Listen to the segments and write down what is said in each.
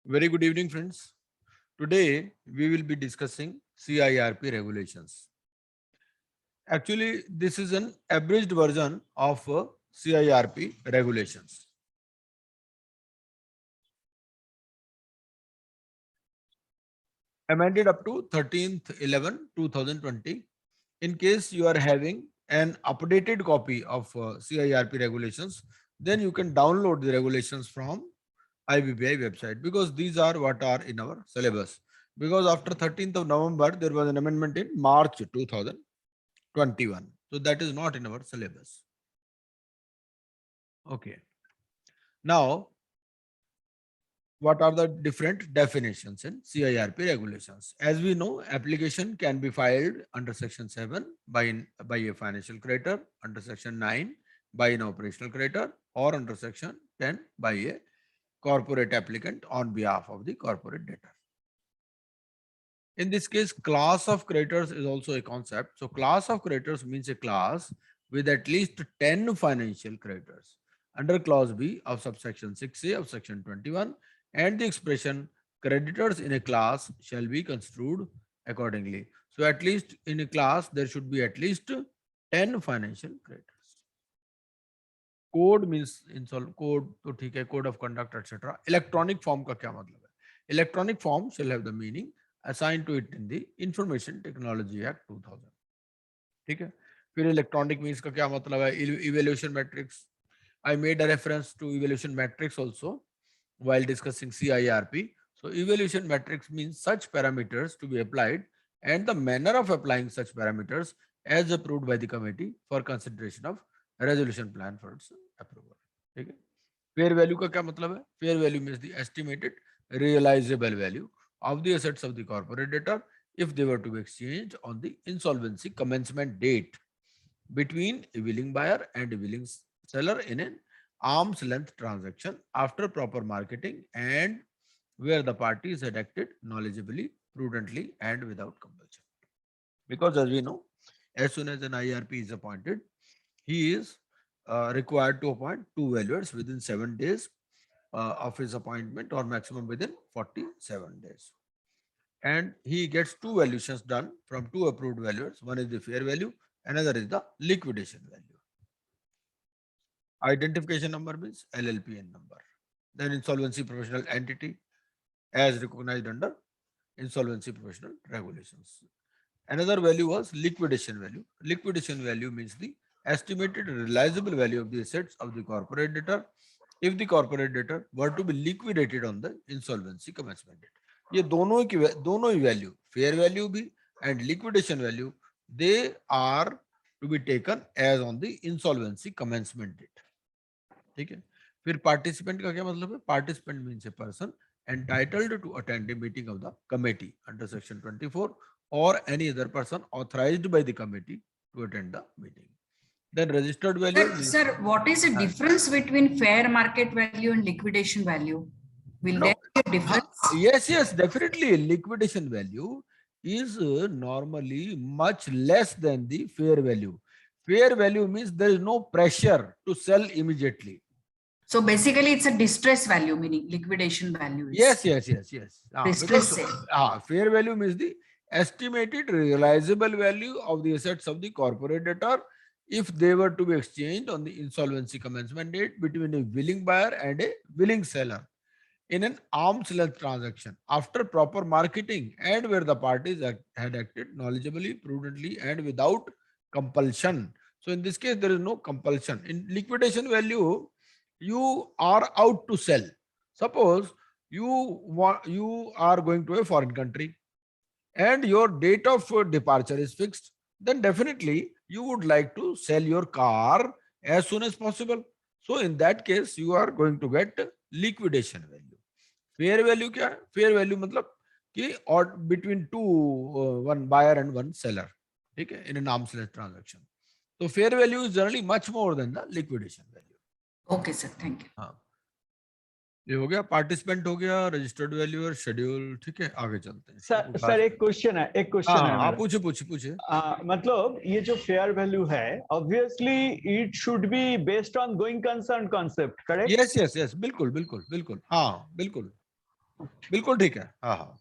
Very good evening, friends. Today we will be discussing CIRP regulations. Actually, this is an abridged version of CIRP regulations. Amended up to 13th 11 2020. In case you are having an updated copy of CIRP regulations, then you can download the regulations from IBPI website, because these are what are in our syllabus. Because after 13th of November, there was an amendment in March 2021. So that is not in our syllabus. Okay. Now, what are the different definitions in CIRP regulations? As we know, application can be filed under section 7 by a financial creditor, under section 9 by an operational creditor, or under section 10 by a corporate applicant on behalf of the corporate debtor. In this case, class of creditors is also a concept. So class of creditors means a class with at least 10 financial creditors under clause B of subsection 6A of section 21, and the expression creditors in a class shall be construed accordingly. So at least in a class, there should be at least 10 financial creditors. Code means code, तो ठीक है, code of conduct etc. Electronic form का क्या मतलब है? Electronic form shall have the meaning assigned to it in the Information Technology Act 2000. ठीक है. फिर electronic means का क्या मतलब है? Evaluation matrix. I made a reference to evaluation matrix also while discussing CIRP. So evaluation matrix means such parameters to be applied and the manner of applying such parameters as approved by the committee for consideration of resolution plan for its approval. ठीक है. Fair value का क्या मतलब है? Fair value means the estimated realizable value of the assets of the corporate debtor if they were to be exchanged on the insolvency commencement date between a willing buyer and a willing seller in an arm's length transaction after proper marketing and where the parties had acted knowledgeably, prudently, and without compulsion. Because as we know, as soon as an IRP is appointed, he is required to appoint two valuers within 7 days of his appointment, or maximum within 47 days. And he gets two valuations done from two approved valuers. One is the fair value, another is the liquidation value. Identification number means LLPN number. Then insolvency professional entity as recognized under insolvency professional regulations. Another value was liquidation value. Liquidation value means the estimated realizable value of the assets of the corporate debtor if the corporate debtor were to be liquidated on the insolvency commencement date. ये दोनों ही value, fair value भी and liquidation value, they are to be taken as on the insolvency commencement date. ठीक है. फिर participant का क्या मतलब है? Participant means a person entitled to attend a meeting of the committee under section 24 or any other person authorized by the committee to attend the meeting. Then registered value means, Sir, what is the difference between fair market value and liquidation value? Will there be a difference? Yes, definitely. Liquidation value is normally much less than the fair value. Fair value means there is no pressure to sell immediately. So basically, it's a distress value, meaning liquidation value. Yes. Distress sale. Fair value means the estimated realizable value of the assets of the corporate debtor if they were to be exchanged on the insolvency commencement date between a willing buyer and a willing seller in an arm's length transaction after proper marketing and where the parties had acted knowledgeably, prudently, and without compulsion. So in this case, there is no compulsion. In liquidation value, you are out to sell. Suppose you are going to a foreign country and your date of departure is fixed, then definitely you would like to sell your car as soon as possible. So in that case, you are going to get liquidation value. Fair value क्या है? Fair value मतलब कि or between two one buyer and one seller, ठीक है, in an arm's length transaction. So fair value is generally much more than the liquidation value. Okay, sir. Thank you. हाँ, ये हो गया. पार्टिसिपेंट हो गया, रजिस्टर्ड वैल्यू और schedule. ठीक है, आगे चलते हैं. सर एक क्वेश्चन है हाँ, पूछे. मतलब ये जो फेयर वैल्यू है, obviously it should be based on going concern concept, correct? Yes, बिल्कुल. हाँ, बिल्कुल. बिल्कुल ठीक है, हाँ हाँ।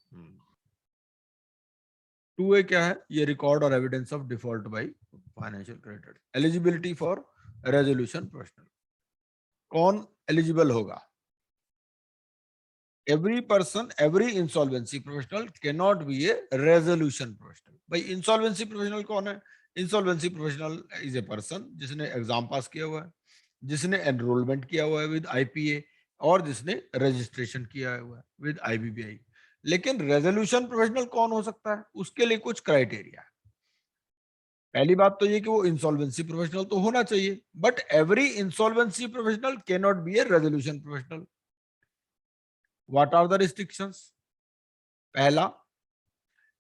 2A क्या है? ये रिकॉर्ड और evidence of default by financial creditor. Eligibility for resolution professional, कौन एलिजिबल होगा? Every person, every insolvency professional can not be a resolution professional. भाई इंसॉल्वेंसी प्रोफेशनल कौन है? Insolvency professional is a person जिसने एग्जाम पास किया हुआ है, जिसने एनरोलमेंट किया हुआ है विद आईपीए, और जिसने रजिस्ट्रेशन किया हुआ है विद आईबीबीआई। लेकिन रेजोल्यूशन प्रोफेशनल कौन हो सकता है? उसके लिए कुछ क्राइटेरिया है। पहली बात तो ये कि वो इंसॉल्वेंसी प्रोफेशनल तो होना चाहिए, but every insolvency professional can not be a resolution professional. What are the restrictions? पहला,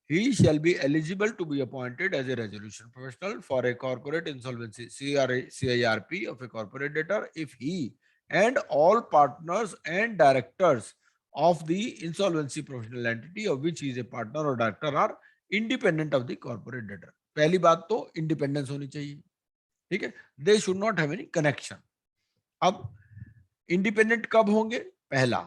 he shall be eligible to be appointed as a resolution professional for a corporate insolvency CIRP of a corporate debtor if he and all partners and directors of the insolvency professional entity of which he is a partner or director are independent of the corporate debtor। पहली बात तो independence होनी चाहिए, ठीक है। They should not have any connection. अब independent कब होंगे? पहला,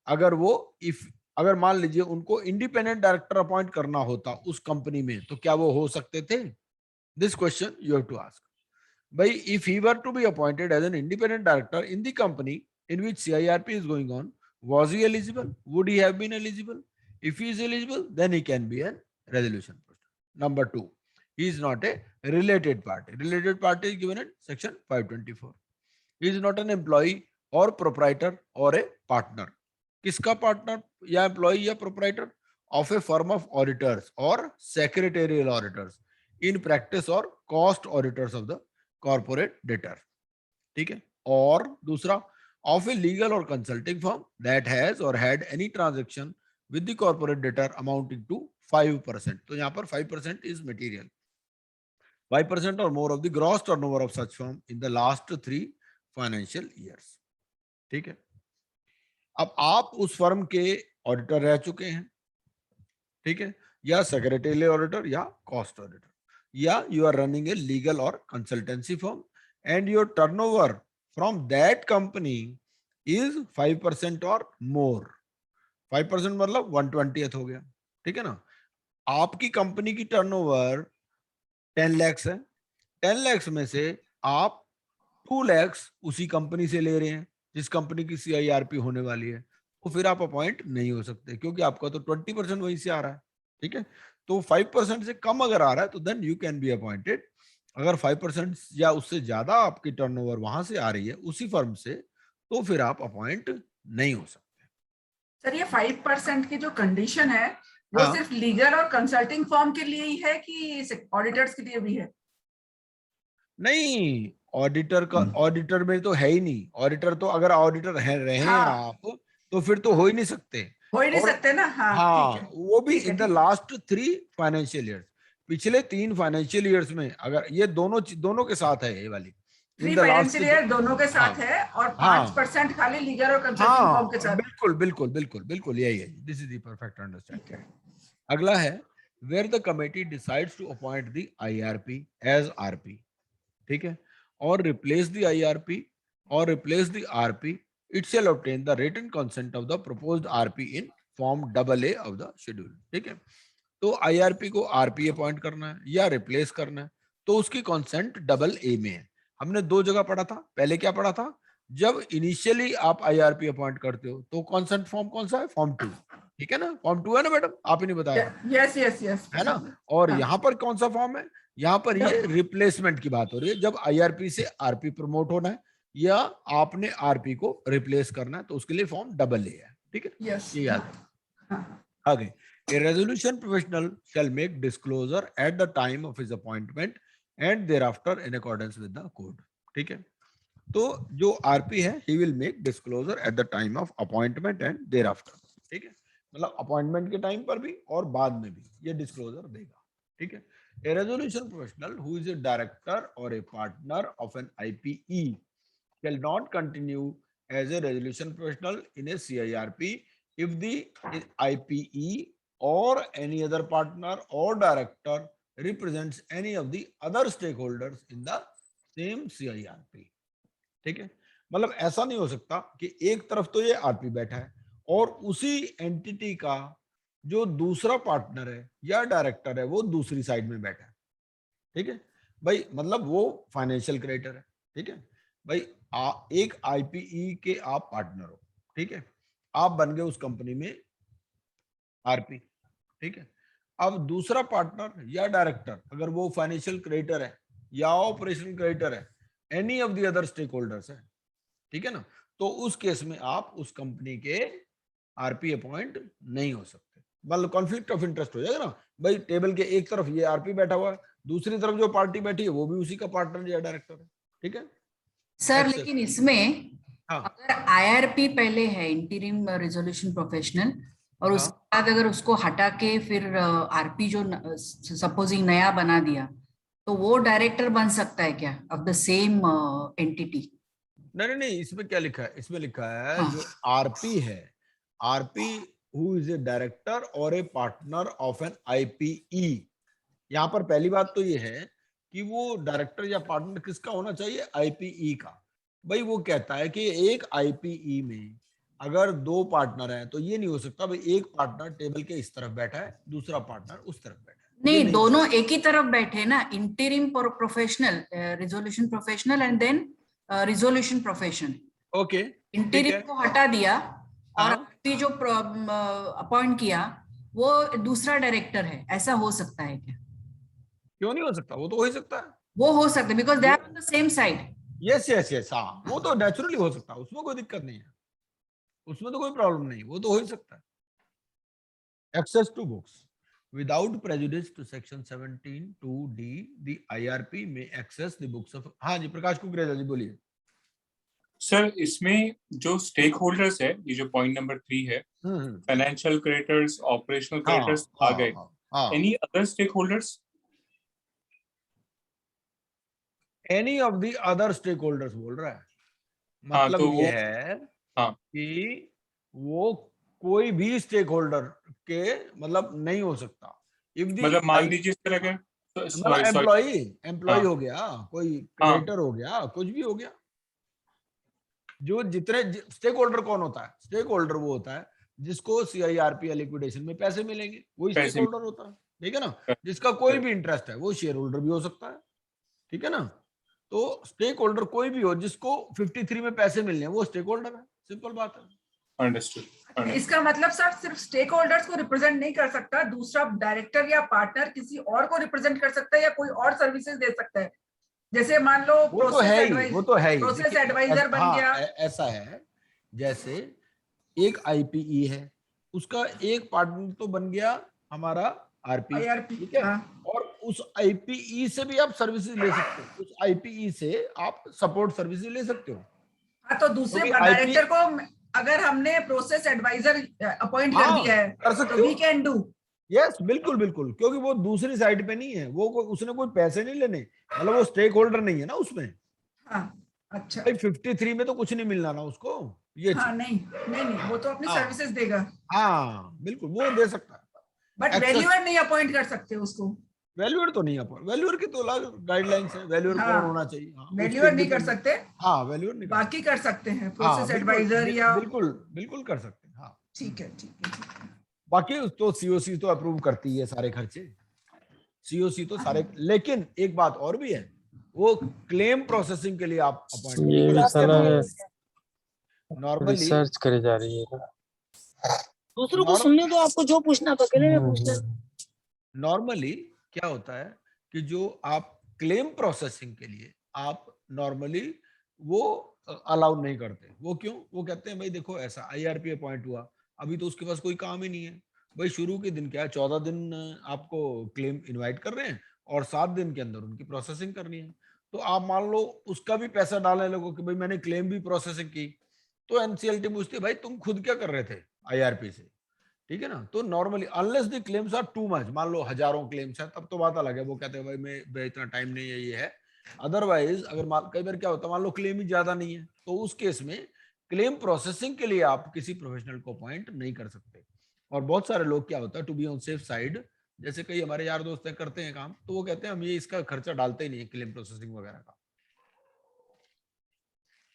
अगर वो इफ अगर मान लीजिए उनको इंडिपेंडेंट डायरेक्टर अपॉइंट करना होता उस कंपनी में, तो क्या वो हो सकते थे? This question you have to ask. भाई if he were to be appointed as an independent director in the company in which CIRP is going on, was he eligible? Would he have been eligible? If he is eligible, then he can be a resolution person. Number 2, he is not a related party. Related party is given in section 524. He is not an employee or proprietor or a partner. किसका partner या employee या proprietor? Of a firm of auditors और secretarial auditors in practice और cost auditors of the corporate debtor, ठीक है। और दूसरा, of a legal और कंसल्टिंग फर्म दैट हैज और had any transaction with the corporate debtor amounting to 5%। तो यहाँ पर 5% is material, 5% or more of the gross turnover of such firm in the last 3 financial years, ठीक है। अब आप उस फर्म के ऑडिटर रह चुके हैं, ठीक है, या सेक्रेटरियल ऑडिटर या कॉस्ट ऑडिटर, या you are running a legal or consultancy firm and your turnover from that company is 5% or मोर। 5% मतलब 1/20 हो गया, ठीक है ना। आपकी कंपनी की टर्नओवर 10 lakhs है, 10 lakhs में से आप 2 lakhs उसी कंपनी से ले रहे हैं जिस कंपनी की CIRP होने वाली है, तो फिर आप अपॉइंट नहीं हो सकते, क्योंकि आपका तो 20% वहीं से आ रहा है, ठीक है। तो 5% से कम अगर आ रहा है तो then you can be appointed. अगर 5% या उससे ज्यादा आपकी टर्नओवर वहां से आ रही है उसी फर्म से, तो फिर आप अपॉइंट नहीं हो सकते। सर, ये 5% की जो कंडीशन है वो हाँ। सिर्फ लीगल और कंसल्टिंग फर्म के लिए ही है कि ऑडिटर्स के लिए भी है? नहीं, ऑडिटर का, ऑडिटर में तो है ही नहीं। ऑडिटर तो अगर ऑडिटर है रहे हैं हाँ, आप, तो फिर तो हो ही नहीं सकते। हो ही नहीं और सकते ना। हाँ, हाँ, ठीक है, वो भी ठीक है, इन द ठीक है। लास्ट 3 फाइनेंशियल ईयर्स, पिछले 3 फाइनेंशियल ईयर्स में, अगर ये दोनों के साथ है ये वाली, इन 3 द लास्ट। फाइनेंशियल ईयर दोनों के हाँ साथ है और हाँ 5% खाली लीगल और कंसल्टिंग फर्म के हाँ, साथ। बिल्कुल बिल्कुल बिल्कुल बिल्कुल, यही है, दिस इज द परफेक्ट ठीक अंडरस्टैंडिंग। है। अगला है where the committee decides to appoint the IRP as RP, ठीक है, और रिप्लेस द IRP और replace the RP, it shall obtain the written consent of the proposed RP in form AA of the schedule, ठीक है। तो IRP को RP appoint करना है या रिप्लेस करना है, तो उसकी कंसेंट AA में है। हमने 2 जगह पढ़ा था। पहले क्या पढ़ा था? जब इनिशियली आप IRP अपॉइंट करते हो तो कंसेंट फॉर्म कौन सा है? फॉर्म 2, ठीक है ना। फॉर्म 2 है ना मैडम, आप ही नहीं बताया, यस, यस, यस। है ना। और हाँ, यहाँ पर कौन सा फॉर्म है? यहाँ पर ये रिप्लेसमेंट की बात हो रही है, जब IRP से RP प्रमोट होना है या आपने RP को रिप्लेस करना है, तो उसके लिए फॉर्म AA है, ठीक है। यस। ये याद है। आगे, a resolution professional shall make disclosure at the time of his appointment and thereafter in accordance with the code, ठीक है। तो जो RP है, he will make disclosure at the time of appointment and thereafter, ठीक है। मतलब appointment के time पर भी और बाद में भी ये डिस्क्लोजर देगा, ठीक है। A resolution professional who is a director or a partner of an IPE shall not continue as a resolution professional in a CIRP if the IPE or any other partner or director represents any of the other stakeholders in the same CIRP, ठीक है। मतलब ऐसा नहीं हो सकता कि एक तरफ तो ये RP बैठा है और उसी एंटिटी का जो दूसरा पार्टनर है या डायरेक्टर है वो दूसरी साइड में बैठा है, ठीक है भाई, मतलब वो फाइनेंशियल क्रेडिटर है, ठीक है भाई। एक आईपीई के आप पार्टनर हो, ठीक है, आप बन गए उस कंपनी में आरपी, ठीक है। अब दूसरा पार्टनर या डायरेक्टर अगर वो फाइनेंशियल क्रेडिटर है या ऑपरेशनल क्रेडिटर है, any of the other stakeholders है, ठीक है ना, तो उस केस में आप उस कंपनी के आरपी अपॉइंट नहीं हो सकते, मतलब कॉन्फ्लिक्ट ऑफ इंटरेस्ट हो जाएगा ना भाई। टेबल के एक तरफ ये आरपी बैठा हुआ है, दूसरी तरफ जो पार्टी बैठी है वो भी उसी का पार्टनर या डायरेक्टर है, ठीक है। सर एक्सेस, लेकिन इसमें हाँ अगर आईआरपी पहले है, इंटीरिम रेजोल्यूशन प्रोफेशनल, और हाँ, उसके बाद अगर उसको हटा के फिर आरपी जो सपोजिंग नया बना दिया, तो वो डायरेक्टर बन सकता है क्या ऑफ द सेम एंटिटी? नहीं नहीं नहीं, इसमें क्या लिखा है, इसमें लिखा है हाँ, जो आरपी है, RP who is a director और ए पार्टनर ऑफ एन आईपीई। यहाँ पर पहली बात तो ये है कि वो डायरेक्टर या पार्टनर किसका होना चाहिए, आईपीई का। भाई वो कहता है कि एक आईपीई में अगर दो पार्टनर हैं तो ये नहीं हो सकता भाई एक पार्टनर टेबल के इस तरफ बैठा है दूसरा पार्टनर उस तरफ बैठा है, ये नहीं, नहीं हो दोनों एक ही तरफ बैठे ना, interim professional, resolution professional and then resolution profession. सकता। ओके, ठीक इंटीरिम है, को हटा दिया और हाँ, आरपी जो अपॉइंट किया वो दूसरा डायरेक्टर है, ऐसा हो सकता है क्या? क्यों नहीं हो सकता, वो तो हो ही सकता है। वो हो सकता है बिकॉज दे वो are on the same side. Yes yes yes, हाँ वो तो नेचुरली हो सकता है, उसमें कोई दिक्कत नहीं है, उसमें तो कोई प्रॉब्लम नहीं, वो तो हो ही सकता है। Access to books without prejudice to section 17(2)(d), the IRP may access the books of, हाँ जी प्रकाश कुकरेजा जी बोलिए। सर इसमें जो स्टेक होल्डर्स है, ये जो पॉइंट नंबर 3 है, हम्म, फाइनेंशियल क्रेडिटर्स, ऑपरेशनल हाँ क्रेडिटर्स आ हाँ गए, हाँ हाँ, any other stakeholders? Any of the other stakeholders बोल रहा है, हाँ मतलब तो ये वो, है हाँ कि वो कोई भी स्टेक होल्डर के मतलब नहीं हो सकता। इफ दी मतलब मान लीजिए सर अगर, मतलब सॉरी सॉरी, एम्प्लॉई एम्प्लॉय हाँ हो गया, कोई हाँ क्रेडिटर हो गया, कुछ भी हो गया। जो जितने स्टेक होल्डर कौन होता है, स्टेक होल्डर वो होता है जिसको सीआईआरपी या लिक्विडेशन में पैसे मिलेंगे, वही स्टेक पैसे होल्डर होता है, ठीक है ना। जिसका कोई भी इंटरेस्ट है वो शेयर होल्डर भी हो सकता है, ठीक है ना। तो स्टेक होल्डर कोई भी हो जिसको 53 में पैसे मिलने हैं वो स्टेक होल्डर है, सिंपल बात है। अंडरस्टूड। इसका मतलब सर सिर्फ स्टेक होल्डर्स को रिप्रेजेंट नहीं कर सकता, दूसरा डायरेक्टर या पार्टनर किसी और को रिप्रेजेंट कर सकता है या कोई और सर्विसेज दे सकता है। जैसे मान लो वो तो है ही, वो तो है ही, प्रोसेस देखिए एडवाइजर बन हाँ गया। ऐसा है, जैसे एक आईपीई है, उसका एक पार्टनर तो बन गया हमारा आरपी, आईआरपी, ठीक है। हाँ और उस आईपीई से भी आप सर्विसेज ले सकते हो, उस आईपीई से आप सपोर्ट सर्विसेज ले सकते हो, हाँ, तो दूसरे क्योंकि आईपी, डायरेक्टर को अगर हमने प्रोसेस एडवाइजर अपॉइंट कर हाँ दिया है कर तो सकते हो, वी कैन डू। यस बिल्कुल बिल्कुल, क्योंकि वो दूसरी साइड पे नहीं है, वो उसने कोई पैसे नहीं लेने, मतलब वो स्टेक होल्डर नहीं है ना उसमें। हाँ, अच्छा, भाई 53 में तो कुछ नहीं मिलना ना उसको, ये हाँ, चीज, नहीं नहीं नहीं, वो तो अपनी हाँ सर्विसेज देगा, हाँ बिल्कुल वो दे सकता बट है। एक्सेस, वैल्यूअर नहीं अपॉइंट कर सकते उसको। वैल्यूअर तो नहीं है, वैल्यूअर की तो अलग गाइडलाइंस है, वैल्यूअर हाँ, कौन होना चाहिए, हाँ उसके वैल्यूअर नहीं कर इंडिपेंडेंट, सकते, हाँ वैल्यूअर नहीं कर बाकी सकते, कर सकते हैं हाँ प्रोसेस बिल्कुल एडवाइजर या। बिल्कुल बिल्कुल कर सकते हैं, हाँ। ठीक है, ठीक है, ठीक है। बाकी तो सीओसी तो अप्रूव करती है सारे खर्चे, सीओसी तो सारे, लेकिन एक बात और भी है, वो क्लेम प्रोसेसिंग के लिए आप अपॉइंट नहीं ये कर साला सकते नॉर्मली। रिसर्च करे जा रही है। दूसरों को सुनने दो, आपको जो पूछना आप अकेले में पूछ ले। नॉर्मली क्या होता है कि जो आप क्लेम प्रोसेसिंग के लिए आप नॉर्मली वो अलाउ नहीं करते, वो क्यों, वो कहते हैं भाई देखो ऐसा आईआरपी अपॉइंट हुआ, अभी तो उसके पास कोई काम ही नहीं है भाई, शुरू के दिन क्या है 14 दिन आपको क्लेम इनवाइट कर रहे हैं और 7 दिन के अंदर उनकी प्रोसेसिंग करनी है, तो आप मान लो उसका भी पैसा डालने लगो कि भाई मैंने क्लेम भी प्रोसेसिंग की, तो एनसीएलटी पूछती है भाई तुम खुद क्या कर रहे थे आईआरपी से, ठीक है ना। तो normally unless the claims are too much, मान लो हजारों क्लेम्स है तब तो बात अलग है, वो कहते हैं भाई मैं इतना टाइम नहीं है ये है, अदरवाइज अगर कई बार क्या होता है मान लो क्लेम ही ज्यादा नहीं है तो उस केस में क्लेम प्रोसेसिंग के लिए आप किसी प्रोफेशनल को अपॉइंट नहीं कर सकते। और बहुत सारे लोग क्या होता है to be on safe side, जैसे कई हमारे यार दोस्त करते हैं काम, तो वो कहते हैं हम ये इसका खर्चा डालते ही नहीं है क्लेम प्रोसेसिंग वगैरह का।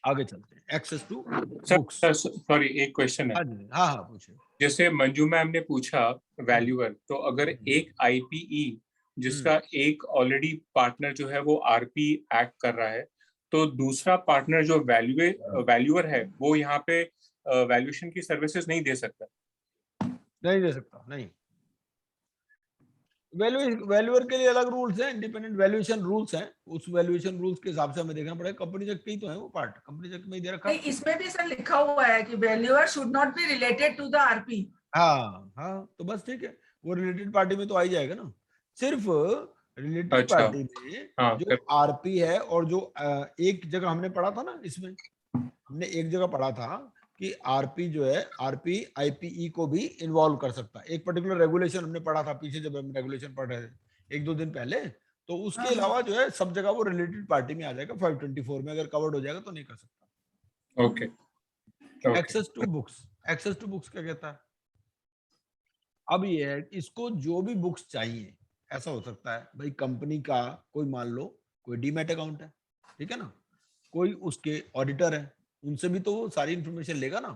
आगे चलते हैं, access to books. Sir sorry, एक क्वेश्चन है। हाँ जी, हाँ हाँ पूछे। जैसे मंजू मैम ने पूछा वैल्यूअर, तो अगर एक आईपीई जिसका एक ऑलरेडी पार्टनर जो है वो आरपी एक्ट कर रहा है, तो दूसरा पार्टनर जो वैल्यूअर है वो यहाँ पे वैल्यूएशन की सर्विसेज नहीं दे सकता। नहीं दे सकता, नहीं। वैल्यूअर के लिए अलग रूल्स हैं, इंडिपेंडेंट वैल्यूएशन रूल्स हैं। उस वैल्यूएशन रूल्स के हिसाब से हमें देखना पड़ेगा। कंपनी चेक की तो है वो पार्ट, कंपनी चेक में ही दे रखा नहीं, है। इसमें भी सर लिखा हुआ है कि valuer should not be related to the RP. हाँ हाँ, तो बस ठीक है, वो रिलेटेड पार्टी में तो आ ही जाएगा ना। सिर्फ रिलेटेड अच्छा, पार्टी में हाँ जो आरपी है, और जो एक जगह हमने पढ़ा था ना, इसमें हमने एक जगह पढ़ा था कि आरपी जो है, आरपी आईपीई को भी इन्वॉल्व कर सकता है। एक पर्टिकुलर रेगुलेशन हमने पढ़ा था पीछे, जब हम रेगुलेशन पढ़ रहे थे 1-2 दिन पहले। तो उसके हाँ, हाँ। अलावा जो है सब जगह वो रिलेटेड पार्टी में आ जाएगा। 524 में अगर कवर्ड हो जाएगा तो नहीं कर सकता। Okay. Access to books, access to books क्या कहता है? अब ये है, इसको जो भी बुक्स चाहिए, ऐसा हो सकता है भाई कंपनी का कोई, मान लो कोई डीमैट अकाउंट है, ठीक है ना, कोई उसके ऑडिटर है, उनसे भी तो वो सारी इंफॉर्मेशन लेगा ना।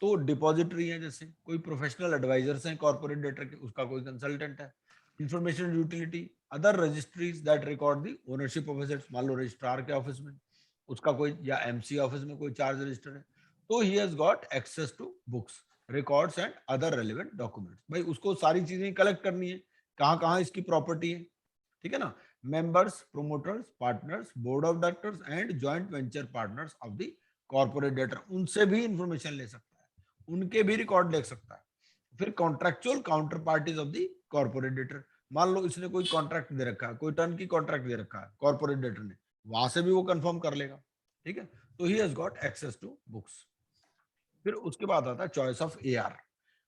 तो डिपॉजिटरी है, जैसे कोई प्रोफेशनल एडवाइजर्स हैं कॉर्पोरेट डेटा के, उसका कोई कंसल्टेंट है। Information utility, other registries that record the ownership of assets, मान लो रजिस्ट्रार के ऑफिस में उसका कोई, या एमसी ऑफिस में कोई चार्ज रजिस्टर है, तो he has got access to books, records and other relevant documents. भाई उसको सारी चीजें कलेक्ट करनी है, कहाँ कहाँ इसकी प्रॉपर्टी है, ठीक है ना। Members, promoters, partners, board of directors and joint venture partners of the corporate debtor, उनसे भी इंफॉर्मेशन ले सकता है, उनके भी रिकॉर्ड ले सकता है। फिर contractual counter parties of the corporate debtor, मान लो इसने कोई कॉन्ट्रैक्ट दे रखा है, कोई टर्न की कॉन्ट्रैक्ट दे रखा है कॉर्पोरेट डेटर ने, वहां से भी वो कंफर्म कर लेगा, ठीक है। तो he has got access to books. फिर उसके बाद आता है चॉइस ऑफ एआर।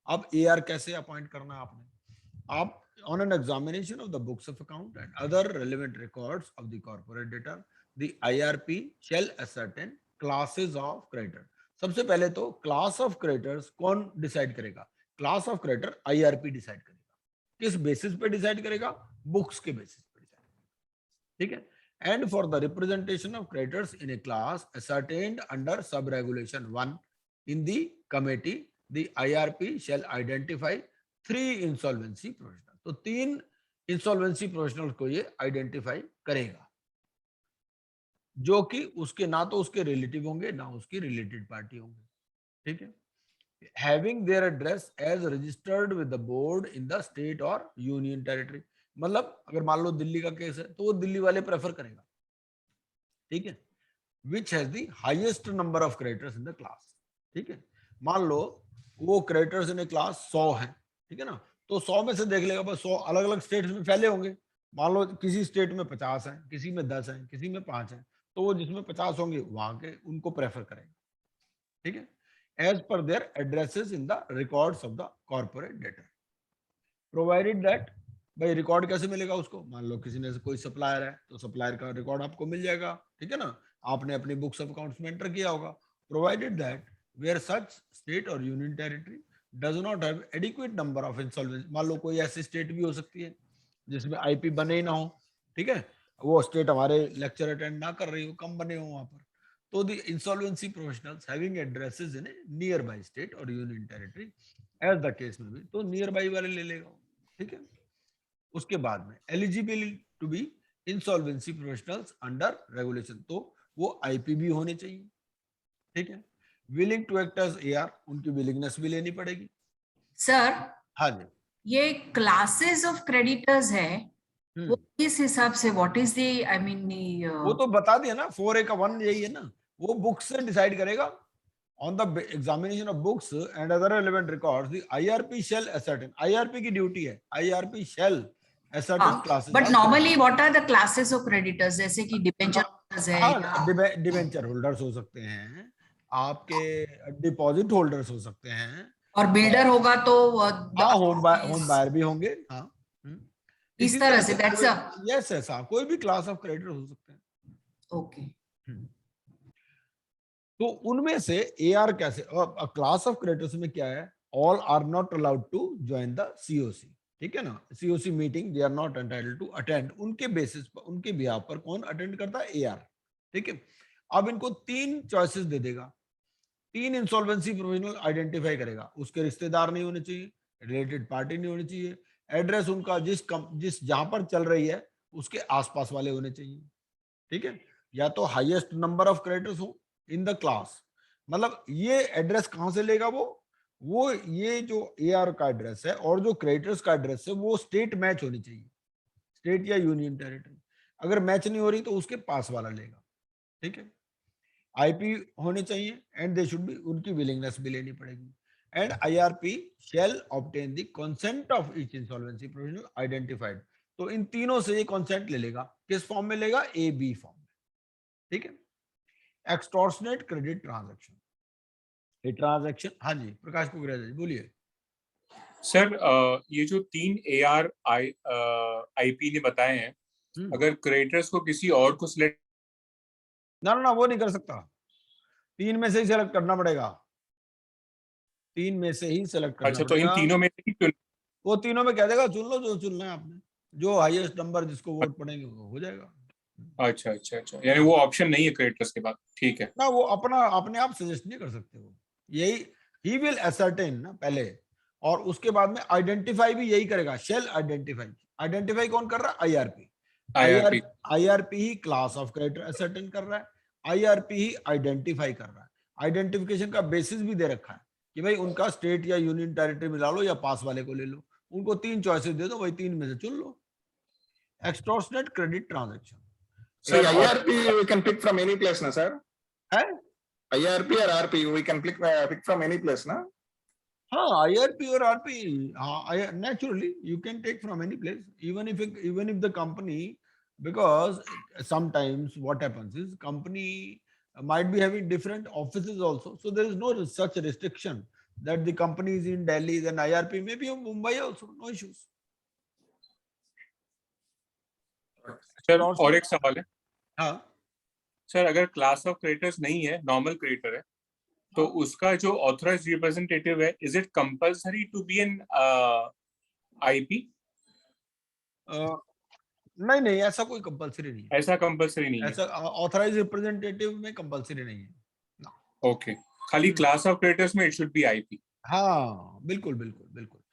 अब एआर कैसे अपॉइंट करना है आपने? आप on an examination of the books of account and other relevant records of the corporate data, the IRP shall ascertain classes of creditor। सबसे पहले तो क्लास ऑफ क्रेडिटर्स कौन डिसाइड करेगा? Class of creditor IRP decide करेगा। किस basis पे decide करेगा? Books के बेसिस पे डिसाइड करेगा, ठीक है। And for the representation of creditors in a class ascertained under sub regulation 1 in the committee, the IRP shall identify 3 insolvency professionals। तो 3 इंसॉल्वेंसी प्रोफेशनल को ये आइडेंटिफाई करेगा, जो कि उसके ना तो उसके रिलेटिव होंगे, ना उसकी रिलेटेड पार्टी होंगे, ठीक है। Having their address as registered with the board in the state और यूनियन टेरिटरी, मतलब अगर मान लो दिल्ली का केस है तो वो दिल्ली वाले प्रेफर करेगा, ठीक है। Which has the highest number of creditors in the class, ठीक है। मान लो वो क्रेडिटर्स इन ए क्लास 100 है, ठीक है ना, तो 100 में से देख लेगा बस 100 अलग अलग स्टेट्स में फैले होंगे। मान लो किसी स्टेट में 50 है, किसी में 10 है, किसी में 5 है, तो वो जिसमें 50 होंगे वहां के उनको प्रेफर करेगा, ठीक है। As per their addresses in the records of the corporate debtor, provided that, भाई रिकॉर्ड कैसे मिलेगा उसको? मान लो किसी ने कोई सप्लायर है तो सप्लायर का रिकॉर्ड आपको मिल जाएगा, ठीक है ना, आपने अपनी बुक्स ऑफ अकाउंट्स में एंटर किया होगा। Provided that where such state और union territory does not have adequate number of insolvency, मान लो कोई ऐसी स्टेट भी हो सकती है जिसमें आईपी बने ही ना हो, ठीक है, वो स्टेट हमारे लेक्चर अटेंड ना कर रही हो, कम बने हो वहां पर, तो the insolvency professionals having addresses in nearby state और union territory as the case में भी, तो नियर बाई वाले ले लेगा, ठीक है। उसके बाद में eligible to be insolvency professionals under regulation, तो वो आईपी भी होने चाहिए, ठीक है। Willing to act as AR, उनकी विलिंगनेस भी लेनी पड़ेगी। सर, हाँ जी, ये क्लासेस ऑफ क्रेडिटर्स है, वो किस हिसाब से, what is the, I mean, वो तो बता दिया ना, 4A का 1 यही है ना, वो बुक्स से डिसाइड करेगा। On the examination of books and other relevant records the IRP shall ascertain, IRP की ड्यूटी है, IRP shall ascertain classes. But normally what are the classes of creditors, जैसे कि डिबेंचर होल्डर्स है, हाँ, debenture holders हो सकते हैं, आपके डिपॉजिट होल्डर्स हो सकते हैं, और बिल्डर होगा तो हाँ होम बायर भी होंगे, हाँ। इस तरह से, दैट्स अ, यस, ऐसा कोई भी क्लास ऑफ क्रेडिटर हो सकते हैं, ओके। तो उनमें से एआर कैसे, और क्लास ऑफ क्रेडिटर्स में क्या है, all are not allowed to join the COC, ठीक है ना, COC meeting they are not entitled to attend, उनके बेसिस पर, उनके बिहाफ पर कौन अटेंड करता है? एआर, ठीक है। अब इनको 3 चॉइसेस दे देगा, 3 इंसॉल्वेंसी प्रोविजनल आइडेंटिफाई करेगा। उसके रिश्तेदार नहीं होने चाहिए, रिलेटेड पार्टी नहीं होनी चाहिए, एड्रेस उनका जिस जहां पर चल रही है उसके आसपास वाले होने चाहिए, ठीक है। या तो हाईएस्ट नंबर ऑफ क्रेडिटर्स हो इन द क्लास, मतलब ये एड्रेस कहां से लेगा वो ये जो एआर का एड्रेस है और जो क्रेडिटर्स का एड्रेस है वो स्टेट मैच होनी चाहिए, स्टेट या यूनियन टेरिटरी। अगर मैच नहीं हो रही तो उसके पास वाला लेगा, ठीक है। आईपी होने चाहिए एंड दे शुड बी, उनकी विलिंगनेस भी लेनी पड़ेगी। And IRP shall obtain the consent of each insolvency provisional identified. तो इन तीनों से ये कंसेंट ले लेगा, किस फॉर्म में लेगा, ए बी फॉर्म में, ठीक है। एक्सटॉर्शनेट क्रेडिट ट्रांजैक्शन, ये ट्रांजैक्शन, हाँ जी प्रकाश कुकरेजा जी बोलिए। सर ये जो 3 AR IP ने बताए हैं, अगर क्रेडिटर्स को किसी और को सिलेक्ट, ना वो नहीं कर सकता, 3 में से ही सेलेक्ट करना पड़ेगा, 3 में से ही सेलेक्ट करना अच्छा तो इन पड़ेगा। तीनों में से ही चुन, वो तीनों में कह देगा चुन लो जो चुनना है आपने, जो हाईएस्ट नंबर जिसको वोट पड़ेंगे वो हो जाएगा। अच्छा, यानी वो ऑप्शन नहीं है क्रेडिटर्स के बाद, ठीक है। ना वो अपने आप सजेस्ट नहीं कर सकते, वो यही ही विल असर्टेन ना पहले, और उसके बाद में आइडेंटिफाई भी यही करेगा, शेल आइडेंटिफाई। आइडेंटिफाई कौन कर रहा है, IRP. IRP, IRP he class of creditor ascertain कर रहा है, आईआरपी ही आइडेंटिफाई कर रहा है। आइडेंटिफिकेशन का बेसिस भी दे रखा है कि भाई उनका स्टेट या यूनियन टेरिटरी मिला लो या पास वाले को ले लो, उनको 3 चॉइसेस दे दो, वही 3 में से चुन लो। Extortionate credit transaction So IRP we can pick from any place, na sir? है, IRP or RP we can pick from any place, na? हाँ IRP और RP, हाँ naturally you can take from any place, even if the company, because sometimes what happens is company might be having different offices also, so there is no such restriction that the company is in Delhi, then IRP may be in Mumbai also, no issues. Sir और एक सवाल है, हाँ sir अगर class of creditors नहीं है, normal creditor है, तो उसका जो ऑथराइज्ड रिप्रेजेंटेटिव है, is it compulsory to be an IP? नहीं ऐसा कोई कंपलसरी नहीं है, ऐसा कंपल्सरी नहीं है, ऐसा ऑथराइज रिप्रेजेंटेटिव में कंपलसरी नहीं है। ओके, खाली क्लास ऑफ क्रेडिटर्स में इट शुड बी आईपी। हाँ बिल्कुल,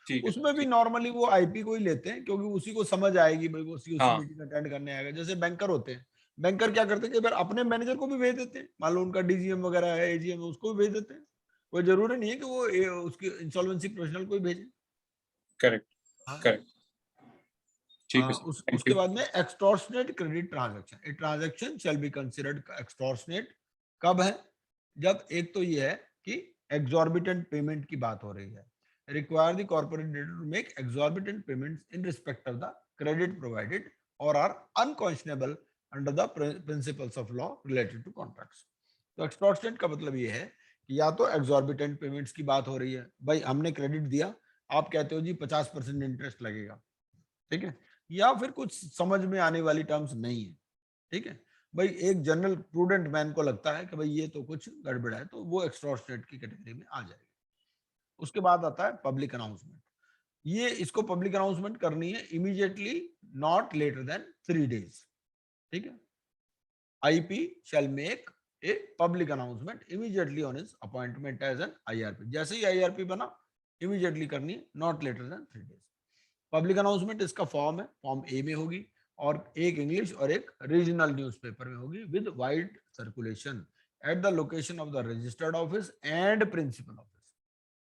ठीक है, उसमें भी नॉर्मली वो आईपी को ही लेते हैं, क्योंकि उसी को समझ आएगी भाई, वो उसी हाँ। मीटिंग अटेंड करने आएगा। जैसे बैंकर होते हैं, बैंकर क्या करते हैं कि अपने मैनेजर को भी भेज देते हैं, मान लो उनका डीजीएम वगैरह है, एजीएम, उसको भी भेज देते हैं। कोई जरूरी नहीं है कि वो उसकी इंसॉल्वेंसी प्रोफेशनल को ही भेजे। करेक्ट, हाँ। करेक्ट, ठीक है। उसके बाद में extortionate credit transaction, a transaction shall be considered extortionate कब है, जब एक तो ये है कि exorbitant पेमेंट की बात हो रही है, require the corporate debtor to make exorbitant payments in respect of the credit provided or are unconscionable under the principles of law related to contracts. तो extortionate का मतलब ये है कि या तो exorbitant payments की बात हो रही है, भाई हमने क्रेडिट दिया, आप कहते हो जी 50% इंटरेस्ट लगेगा, ठीक है, या फिर कुछ समझ में आने वाली टर्म्स नहीं है, ठीक है, भाई एक जनरल प्रूडेंट मैन को लगता है कि भाई ये तो कुछ गड़बड़ है, तो वो एक्सटॉर्शनेट की कैटेगरी में आ जाएगी। उसके बाद आता है पब्लिक अनाउंसमेंट, ये इसको पब्लिक अनाउंसमेंट करनी है immediately, not later than 3 days, ठीक है। IP shall make a public announcement immediately on his appointment as an IRP, जैसे ही आईआरपी बना इमीडिएटली करनी है, not later than 3 days। Public announcement इसका फॉर्म है, फॉर्म ए में होगी, और एक इंग्लिश और एक रीजनल न्यूज़पेपर में होगी, with wide circulation at the location of the registered office and principal office,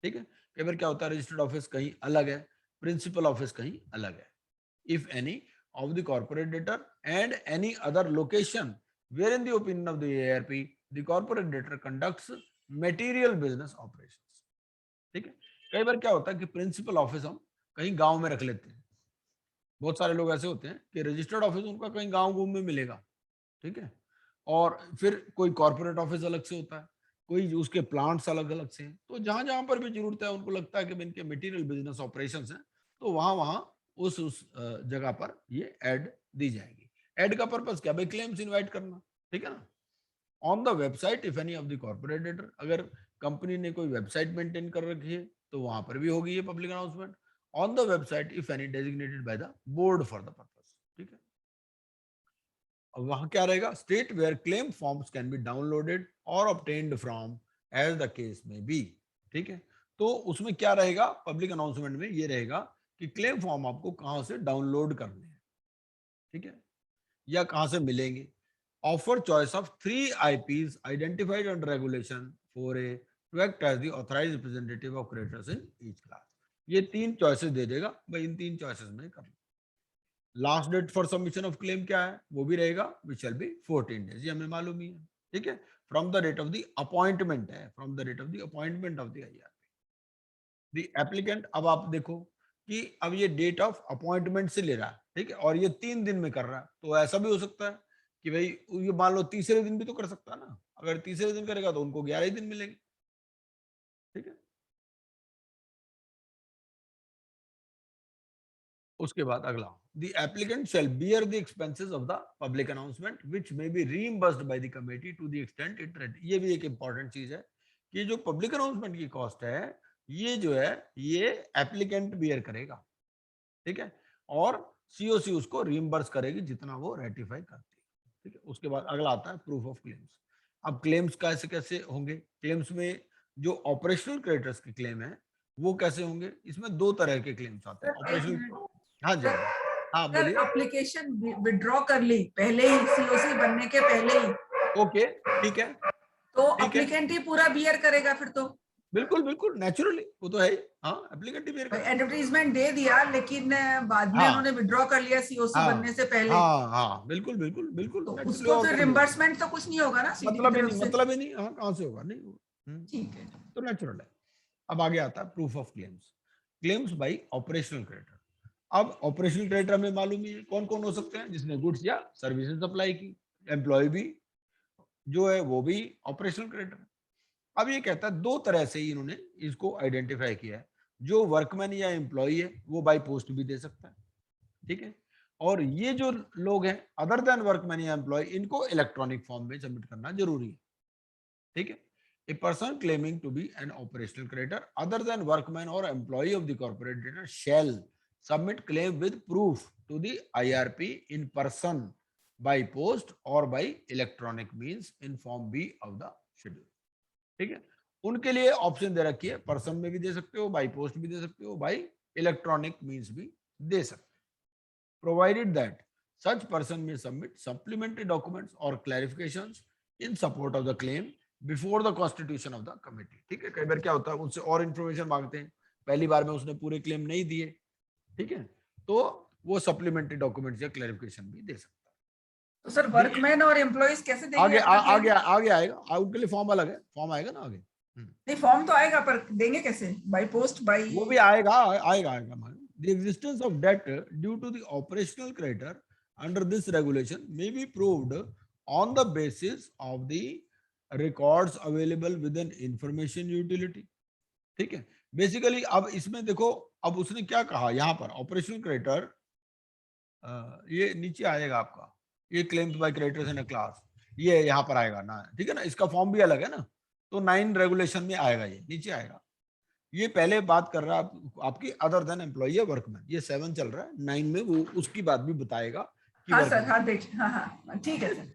ठीक है। कई बार क्या होता है, रजिस्टर्ड ऑफिस कहीं अलग है, प्रिंसिपल ऑफिस कहीं अलग है। If any of the corporate debtor and any other location where in the opinion of the ARP the corporate debtor conducts material business operations, ठीक है। कई बार क्या होता है कि प्रिंसिपल ऑफिस हम कहीं गांव में रख लेते हैं, बहुत सारे लोग ऐसे होते हैं कि रजिस्टर्ड ऑफिस उनका कहीं गांव में मिलेगा, ठीक है, और फिर कोई कॉर्पोरेट ऑफिस अलग से होता है, कोई उसके प्लांट्स अलग अलग से हैं, तो जहां जहां पर भी जरूरत है, उनको लगता है कि इनके मटेरियल बिजनेस ऑपरेशंस हैं, तो वहां वहां उस जगह पर ये ऐड दी जाएगी। ऐड का पर्पस क्या, भाई क्लेम्स इनवाइट करना, ठीक है ना। On the website if any of the corporate debtor, अगर कंपनी ने कोई वेबसाइट मेंटेन कर रखी है तो वहां पर भी होगी ये public announcement. On the website if any designated by the board for the purpose, ठीक है। अब वहां क्या रहेगा, state where claim forms can be downloaded और obtained from as the case may be. ठीक है, तो उसमें क्या रहेगा, पब्लिक अनाउंसमेंट में ये रहेगा कि क्लेम फॉर्म आपको कहां से डाउनलोड करने हैं, ठीक है, या कहां से मिलेंगे। Offer choice of 3 IPs identified under regulation 4A to act as the authorised representative of creditors in each class. ये 3 चॉइसेस दे देगा भाई, इन 3 चॉइसेस में कर लो। Last date for submission of claim क्या है, वो भी रहेगा, विच शैल बी 14 डेज, ये हमें मालूम ही है। ठीक है, from the date of the appointment है, from the date of the appointment of the IRP। The applicant, अब आप देखो कि अब ये डेट ऑफ अपॉइंटमेंट से ले रहा है, ठीक है, और ये 3 दिन में कर रहा है, तो ऐसा भी हो सकता है कि भाई ये मान लो तीसरे दिन भी तो कर सकता है ना, अगर तीसरे दिन करेगा तो उनको 11 ही दिन मिलेंगे। ठीक है, उसके बाद अगला, the applicant shall bear the expenses of the public announcement which may be reimbursed by the committee to the extent it. ये भी एक इंपॉर्टेंट चीज है कि जो पब्लिक अनाउंसमेंट की कॉस्ट है, ये जो है ये एप्लीकेंट बियर करेगा। ठीक है, और सीओसी उसको रीइंबर्स करेगी जितना वो रेटिफाई करती है। ठीक है, उसके बाद अगला आता है प्रूफ ऑफ क्लेम्स। अब क्लेम्स कैसे कैसे होंगे, क्लेम्स में जो ऑपरेशनल क्रेडिटर्स के क्लेम है वो कैसे होंगे, इसमें 2 तरह के क्लेम्स आते हैं। ऑपरेशनल, हाँ जी, हाँ सर बोलिए। एप्लीकेशन विड्रॉ कर ली पहले ही, सीओसी बनने के पहले ही, ओके, ठीक है, तो ठीक है, एप्लीकेंट ही पूरा बियर करेगा फिर तो। बिल्कुल बिल्कुल नेचुरली, वो तो है ही, हाँ एप्लीकेंट ही बेयर करेगा। एडवर्टीजमेंट दे दिया लेकिन बाद में हाँ उन्होंने विड्रॉ कर लिया सीओसी हाँ बनने से पहले, हाँ हाँ, बिल्कुल बिल्कुल बिल्कुल तो नेचुरली, उसको और फिर कौन बोलेगा? रिम्बर्समेंट तो कुछ नहीं होगा ना सीडी की मतलब ही तरफ नहीं, से। मतलब ही नहीं, हाँ कहाँ से होगा, नहीं होगा। ठीक है। तो नेचुरल है। अब आगे आता है proof of claims, claims by operational creditor. अब ऑपरेशनल क्रेडिटर हमें मालूम ही है कौन कौन हो सकते हैं, जिसने गुड्स या सर्विसेज सप्लाई की, एम्प्लॉय भी जो है वो भी ऑपरेशनल क्रेडिटर। अब ये कहता है 2 तरह से ही इन्होंने इसको आइडेंटिफाई किया है, जो वर्कमैन या एम्प्लॉय है वो बाय पोस्ट भी दे सकता है। ठीक है, और ये जो लोग हैं अदर देन वर्कमैन या एम्प्लॉय, इनको इलेक्ट्रॉनिक फॉर्म में सबमिट करना जरूरी है। ठीक है, a person claiming to be an operational creditor other than workman or employee of the corporate debtor shall submit claim with proof to the IRP in person, by post or by electronic means in form B of the schedule। ठीक है, उनके लिए option दे रखी है, person में भी दे सकते हो, बाई पोस्ट भी दे सकते हो, बाई इलेक्ट्रॉनिक मींस भी दे सकते हो, provided that such person may submit supplementary documents or clarifications in support of the claim before the constitution of the committee। ठीक है, कई बार क्या होता है उनसे और इंफॉर्मेशन मांगते हैं, पहली बार में उसने पूरे क्लेम नहीं दिए, ठीक है, तो वो सप्लीमेंट्री डॉक्यूमेंट्स या क्लैरिफिकेशन भी दे सकता है। तो सर वर्कमैन और एम्प्लॉइज कैसे देंगे आगे अपना claim? आगे आएगा, उनके लिए फॉर्म अलग है, फॉर्म आएगा ना आगे। नहीं फॉर्म तो आएगा पर देंगे कैसे, बाय पोस्ट बाय? वो भी आएगा आएगा आएगा। The existence of debt due to the operational creditor under this regulation may be proved on the basis of the records available within information utility। ठीक है, बेसिकली अब इसमें देखो, अब उसने क्या कहा यहाँ पर, ऑपरेशनल क्रेडिटर, ये नीचे आएगा आपका, ये claims by creditors in a class, ये यहाँ पर आएगा ना, ठीक है ना, इसका फॉर्म भी अलग है ना, तो 9 रेगुलेशन में आएगा, ये नीचे आएगा। ये पहले बात कर रहा है आपकी अदर देन एम्प्लॉय या वर्कमैन, ये 7 चल रहा है, 9 में वो उसकी बात भी बताएगा कि हाँ सर, workman। हाँ देखिए, हाँ हाँ ठीक है सर।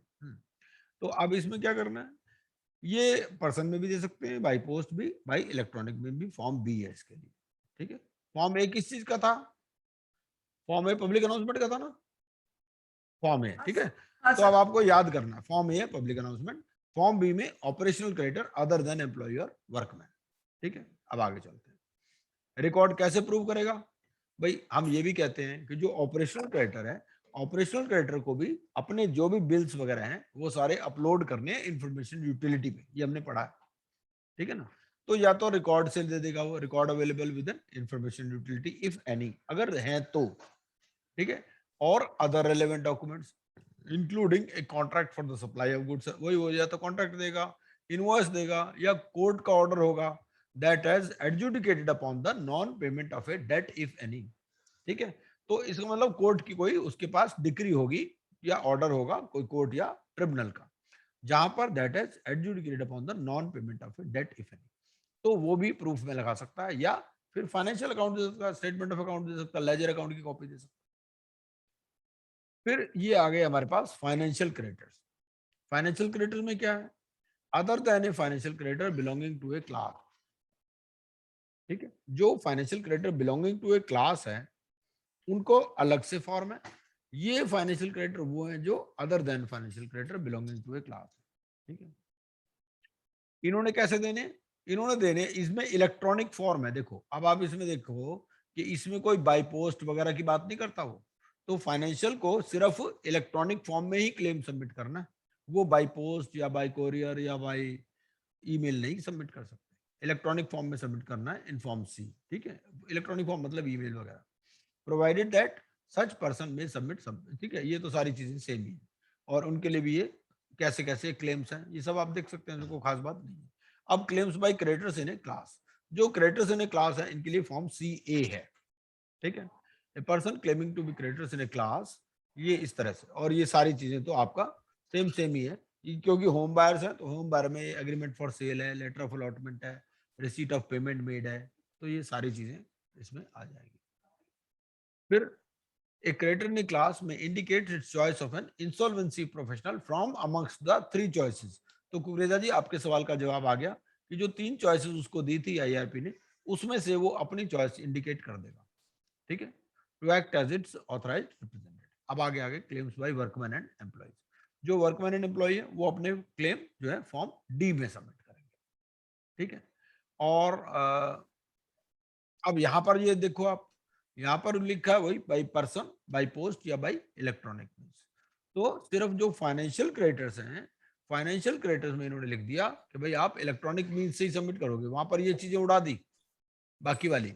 तो अब इसमें क्या करना है, ये पर्सन में भी दे सकते हैं, बाई पोस्ट भी, बाई इलेक्ट्रॉनिक में भी, फॉर्म बी है इसके लिए। ठीक है, फॉर्म ए किस चीज का था, फॉर्म ए पब्लिक अनाउंसमेंट का था ना, फॉर्म ए, ठीक है, हाँ तो सर। अब आपको याद करना, form A public announcement, form B में operational creditor other than employ और वर्कमैन। ठीक है, अब आगे चलते हैं, रिकॉर्ड कैसे प्रूव करेगा भाई, हम ये भी कहते हैं कि जो ऑपरेशनल क्रेडिटर है, ऑपरेशनल क्रेडिटर को भी अपने जो भी बिल्स वगैरह हैं वो सारे अपलोड करने हैं इंफॉर्मेशन यूटिलिटी पे, ये हमने पढ़ा है। ठीक है ना, तो या तो रिकॉर्ड से दे देगा वो, record available with in information utility if any, अगर है तो, ठीक है, और other relevant documents including a contract for the supply of goods, वही हो, या तो कॉन्ट्रैक्ट देगा, इनवॉइस देगा, या कोर्ट का ऑर्डर होगा that has adjudicated upon the non payment of a debt if any। ठीक है, तो इसका मतलब कोर्ट की कोई उसके पास डिक्री होगी या ऑर्डर होगा कोई कोर्ट या ट्रिब्यूनल का, जहां पर that has adjudicated upon the non payment of a debt if any, तो वो भी प्रूफ में लगा सकता है, या फिर फाइनेंशियल अकाउंट दे सकता है, स्टेटमेंट ऑफ अकाउंट दे सकता है, लेजर अकाउंट की कॉपी दे सकता है। फिर ये आ गए हमारे पास फाइनेंशियल क्रेडिटर्स। फाइनेंशियल क्रेडिटर में क्या है? Other than a financial creditor belonging to a class. ठीक है, जो financial creditor belonging to a class है उनको अलग से फॉर्म है। ये फाइनेंशियल क्रेडिटर वो है जो other than financial creditor belonging to a class है। ठीक है, इन्होंने कैसे देने? इन्होंने देने इसमें इलेक्ट्रॉनिक फॉर्म है। देखो अब आप इसमें देखो कि इसमें कोई बाई पोस्ट वगैरह की बात नहीं करता वो, तो फाइनेंशियल को सिर्फ इलेक्ट्रॉनिक फॉर्म में ही क्लेम सबमिट करना है। वो बाई पोस्ट या बाई कोरियर या बाई ईमेल नहीं सबमिट कर सकते, इलेक्ट्रॉनिक फॉर्म में सबमिट करना है इन फॉर्म सी। ठीक है, इलेक्ट्रॉनिक फॉर्म मतलब ईमेल वगैरह। प्रोवाइडेड दैट सच पर्सन में सबमिट सब। ठीक है, ये तो सारी चीजें सेम ही है और उनके लिए भी ये कैसे कैसे क्लेम्स हैं ये सब आप देख सकते हैं, कोई खास बात नहीं है। अब claims by creditors in a class, जो क्रेडिटर्स इन ए क्लास है इनके लिए फॉर्म सी ए है। ठीक है, a person claiming to be creditors in a class, ये इस तरह से। और ये सारी चीजें तो आपका सेम ही है क्योंकि होम बायर्स है तो होम बायर में एग्रीमेंट फॉर सेल है, लेटर ऑफ अलॉटमेंट है, रिसीट ऑफ पेमेंट मेड है, तो ये सारी चीजें इसमें आ जाएगी। फिर a creditor in a class may indicate its choice of an insolvency professional from amongst the three choices। तो कुकरेजा जी आपके सवाल का जवाब आ गया कि जो 3 चॉइसेस उसको दी थी आईआरपी ने उसमें से वो अपनी चॉइस इंडिकेट कर देगा। ठीक है, to act as its authorised representative. अब आगे claims by workman and employees. जो वर्कमैन एंड एम्प्लॉय है वो अपने क्लेम जो है फॉर्म डी में सबमिट करेंगे। ठीक है, और अब यहाँ पर ये देखो आप, यहाँ पर लिखा है वही बाई पर्सन, बाई पोस्ट या बाई इलेक्ट्रॉनिक मीन्स। तो सिर्फ जो फाइनेंशियल क्रेडिटर्स हैं, फाइनेंशियल क्रेडिटर्स में इन्होंने लिख दिया कि भाई आप इलेक्ट्रॉनिक मीन्स से ही सबमिट करोगे, वहां पर ये चीजें उड़ा दी बाकी वाली।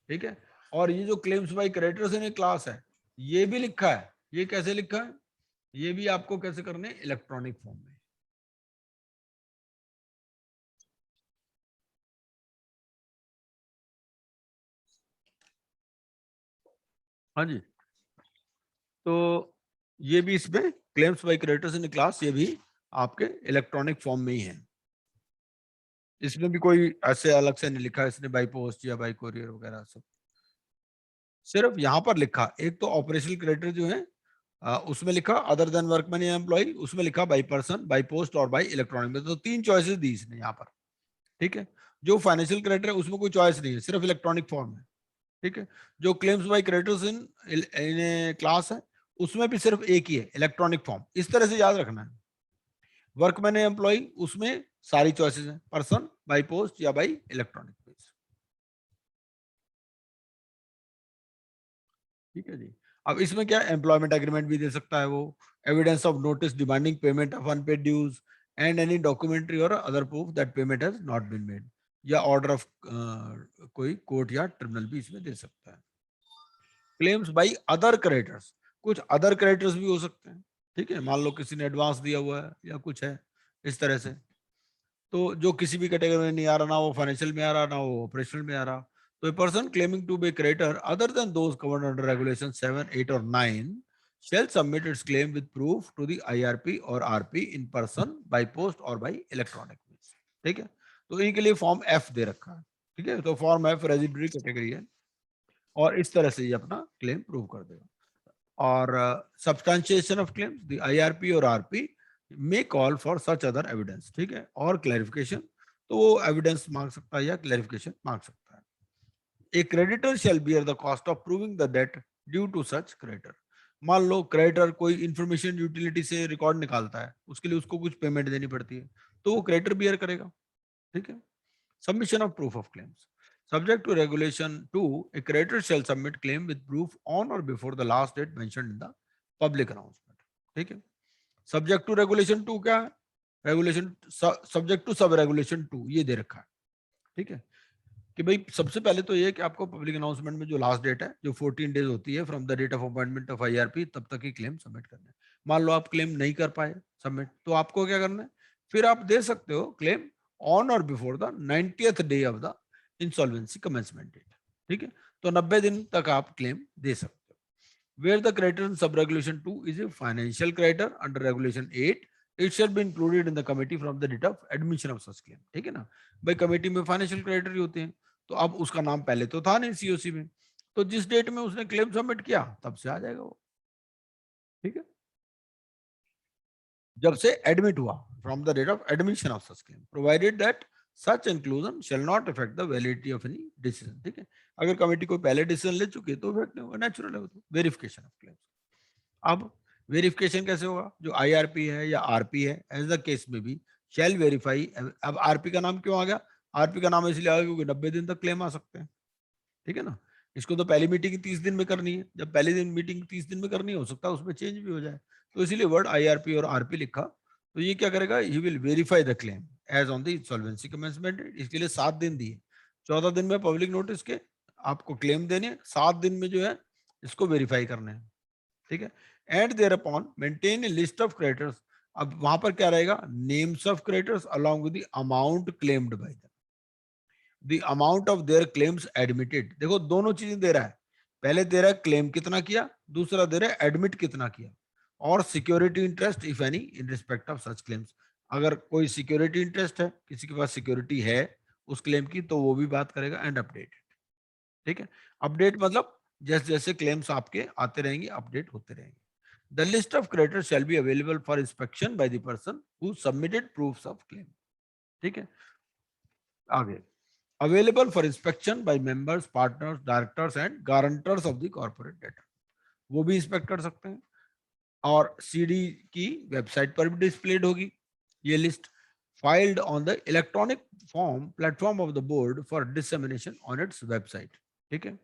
ठीक है, और ये जो claims by creditors in a class है ये भी लिखा है। ये कैसे लिखा है? ये भी आपको कैसे करने? इलेक्ट्रॉनिक फॉर्म में। हाँ जी, तो ये भी इसमें claims by creditors in class ये भी आपके इलेक्ट्रॉनिक फॉर्म में ही है। इसमें भी कोई ऐसे अलग से नहीं लिखा इसने बाई पोस्ट या बाई कोरियर वगैरह सब। सिर्फ यहाँ पर लिखा एक तो ऑपरेशनल क्रेडिटर जो है उसमें लिखा अदर देन वर्कमैन या एम्प्लॉय, उसमें लिखा बाई पर्सन, बाई पोस्ट और बाई इलेक्ट्रॉनिक में। तो 3 चॉइसेस दी इसने यहाँ पर। ठीक है, जो फाइनेंशियल क्रेडिटर है उसमें कोई चॉइस नहीं है, सिर्फ इलेक्ट्रॉनिक फॉर्म है। ठीक है, जो claims by creditors in class है उसमें भी सिर्फ एक ही है, इलेक्ट्रॉनिक फॉर्म। इस तरह से याद रखना है। वर्कमैन या एम्प्लॉय उसमें सारी चॉइसेस हैं, पर्सन, बाई पोस्ट या बाई इलेक्ट्रॉनिक बेस। ठीक है जी, अब इसमें क्या एम्प्लॉयमेंट एग्रीमेंट भी दे सकता है वो, evidence of notice demanding payment of unpaid dues and any documentary और other proof that payment has not been made, या ऑर्डर ऑफ कोई कोर्ट या ट्रिब्यूनल भी इसमें दे सकता है। क्लेम्स बाई अदर क्रेडिटर्स, कुछ अदर क्रेडिटर्स भी हो सकते हैं। ठीक है, मान लो किसी ने एडवांस दिया हुआ है या कुछ है इस तरह से, तो जो किसी भी कैटेगरी में नहीं आ रहा, ना वो फाइनेंशियल में आ रहा, ना वो ऑपरेशनल में आ रहा, तो a person claiming to be creditor other than those covered under regulation 7, 8 और 9 shall submit its claim with proof to the IRP or RP in person, by post or by electronic means। ठीक है, तो इनके लिए form F दे रखा है। ठीक है, तो फॉर्म एफ रेजिडरी कैटेगरी है और इस तरह से ये अपना क्लेम प्रूव कर देगा। और सब्सटेंशिएशन ऑफ क्लेम्स, द आईआरपी और RP may call for such other evidence. ठीक है, और क्लैरिफिकेशन, तो वो एविडेंस मांग सकता है या क्लैरिफिकेशन मांग सकता है। A creditor shall bear the cost of proving the debt due to such creditor. मान लो क्रेडिटर कोई इंफॉर्मेशन यूटिलिटी से रिकॉर्ड निकालता है, उसके लिए उसको कुछ पेमेंट देनी पड़ती है, तो वो क्रेडिटर बियर करेगा। ठीक है, submission of proof of claims, subject to regulation 2, a creditor shall submit claim with proof on or before the last date mentioned in the public announcement। ठीक है, subject to regulation 2 क्या है? Regulation subject to सब regulation 2 ये दे रखा है। ठीक है, कि भाई सबसे पहले तो ये कि आपको पब्लिक अनाउंसमेंट में जो लास्ट डेट है जो 14 डेज होती है from the date of appointment of IRP, तब तक ही क्लेम सबमिट करना है। मान लो आप क्लेम नहीं कर पाए सबमिट, तो आपको क्या करना है? फिर आप दे सकते हो claim on or before the 90th day of the insolvency commencement date. ठीक है, तो 90 दिन तक आप क्लेम दे सकते हो। Where the creditor in sub regulation 2 is a financial creditor under regulation 8, it shall be included in the committee from the date of admission of such claim. ठीक है ना भाई, कमेटी में फाइनेंशियल क्रेडिटर ही होते हैं, तो अब उसका नाम पहले तो था नहीं सीओसी में, तो जिस डेट में उसने क्लेम सबमिट किया तब से आ जाएगा वो। ठीक है, जब से एडमिट हुआ, from the date of admission of such claim, provided that such inclusion shall not affect the validity of any decision. ठीक है, अगर कमेटी कोई पहले डिसीजन ले चुकी है तो इफेक्ट नहीं होगा, नेचुरल है वो तो। वेरिफिकेशन ऑफ क्लेम्स, अब वेरिफिकेशन कैसे होगा? जो आईआरपी है या आरपी है, एज द केस में भी शैल वेरीफाई। अब आरपी का नाम क्यों आ गया? आरपी का नाम इसलिए आ गया क्योंकि 90 दिन तक क्लेम आ सकते हैं। ठीक है ना, इसको तो पहली मीटिंग 30 दिन में करनी है, जब पहली दिन मीटिंग 30 दिन में करनी है, हो सकता है उसमें चेंज भी हो जाए, तो इसीलिए वर्ड आईआरपी और आरपी लिखा। तो ये क्या करेगा? He will verify the claim as on the insolvency commencement. इसके लिए 7 दिन दिए, 14 दिन में पब्लिक नोटिस के आपको क्लेम देने, 7 दिन में जो है इसको वेरीफाई करने हैं। ठीक है, and thereupon maintain a list of creditors. अब वहां पर क्या रहेगा? Names of creditors along with the amount claimed by them, the amount of their claims admitted. देखो दोनों चीजें दे रहा है, पहले दे रहा है क्लेम कितना किया, दूसरा दे रहा है एडमिट कितना किया, और security interest if any in respect of such claims. अगर कोई सिक्योरिटी इंटरेस्ट है, किसी के पास सिक्योरिटी है उस क्लेम की, तो वो भी बात करेगा। And update. ठीक है, अपडेट मतलब जैसे जैसे क्लेम्स आपके आते रहेंगे, अपडेट होते रहेंगे। The list of creditors shall be available for inspection by the person who submitted proofs of claim. ठीक है, आगे available for inspection by members, partners, directors and guarantors of the corporate debtor, वो भी inspect कर सकते हैं। और CD की वेबसाइट पर भी डिस्प्लेड होगी ये list, filed on the electronic form platform of the board for dissemination on its website. ठीक है,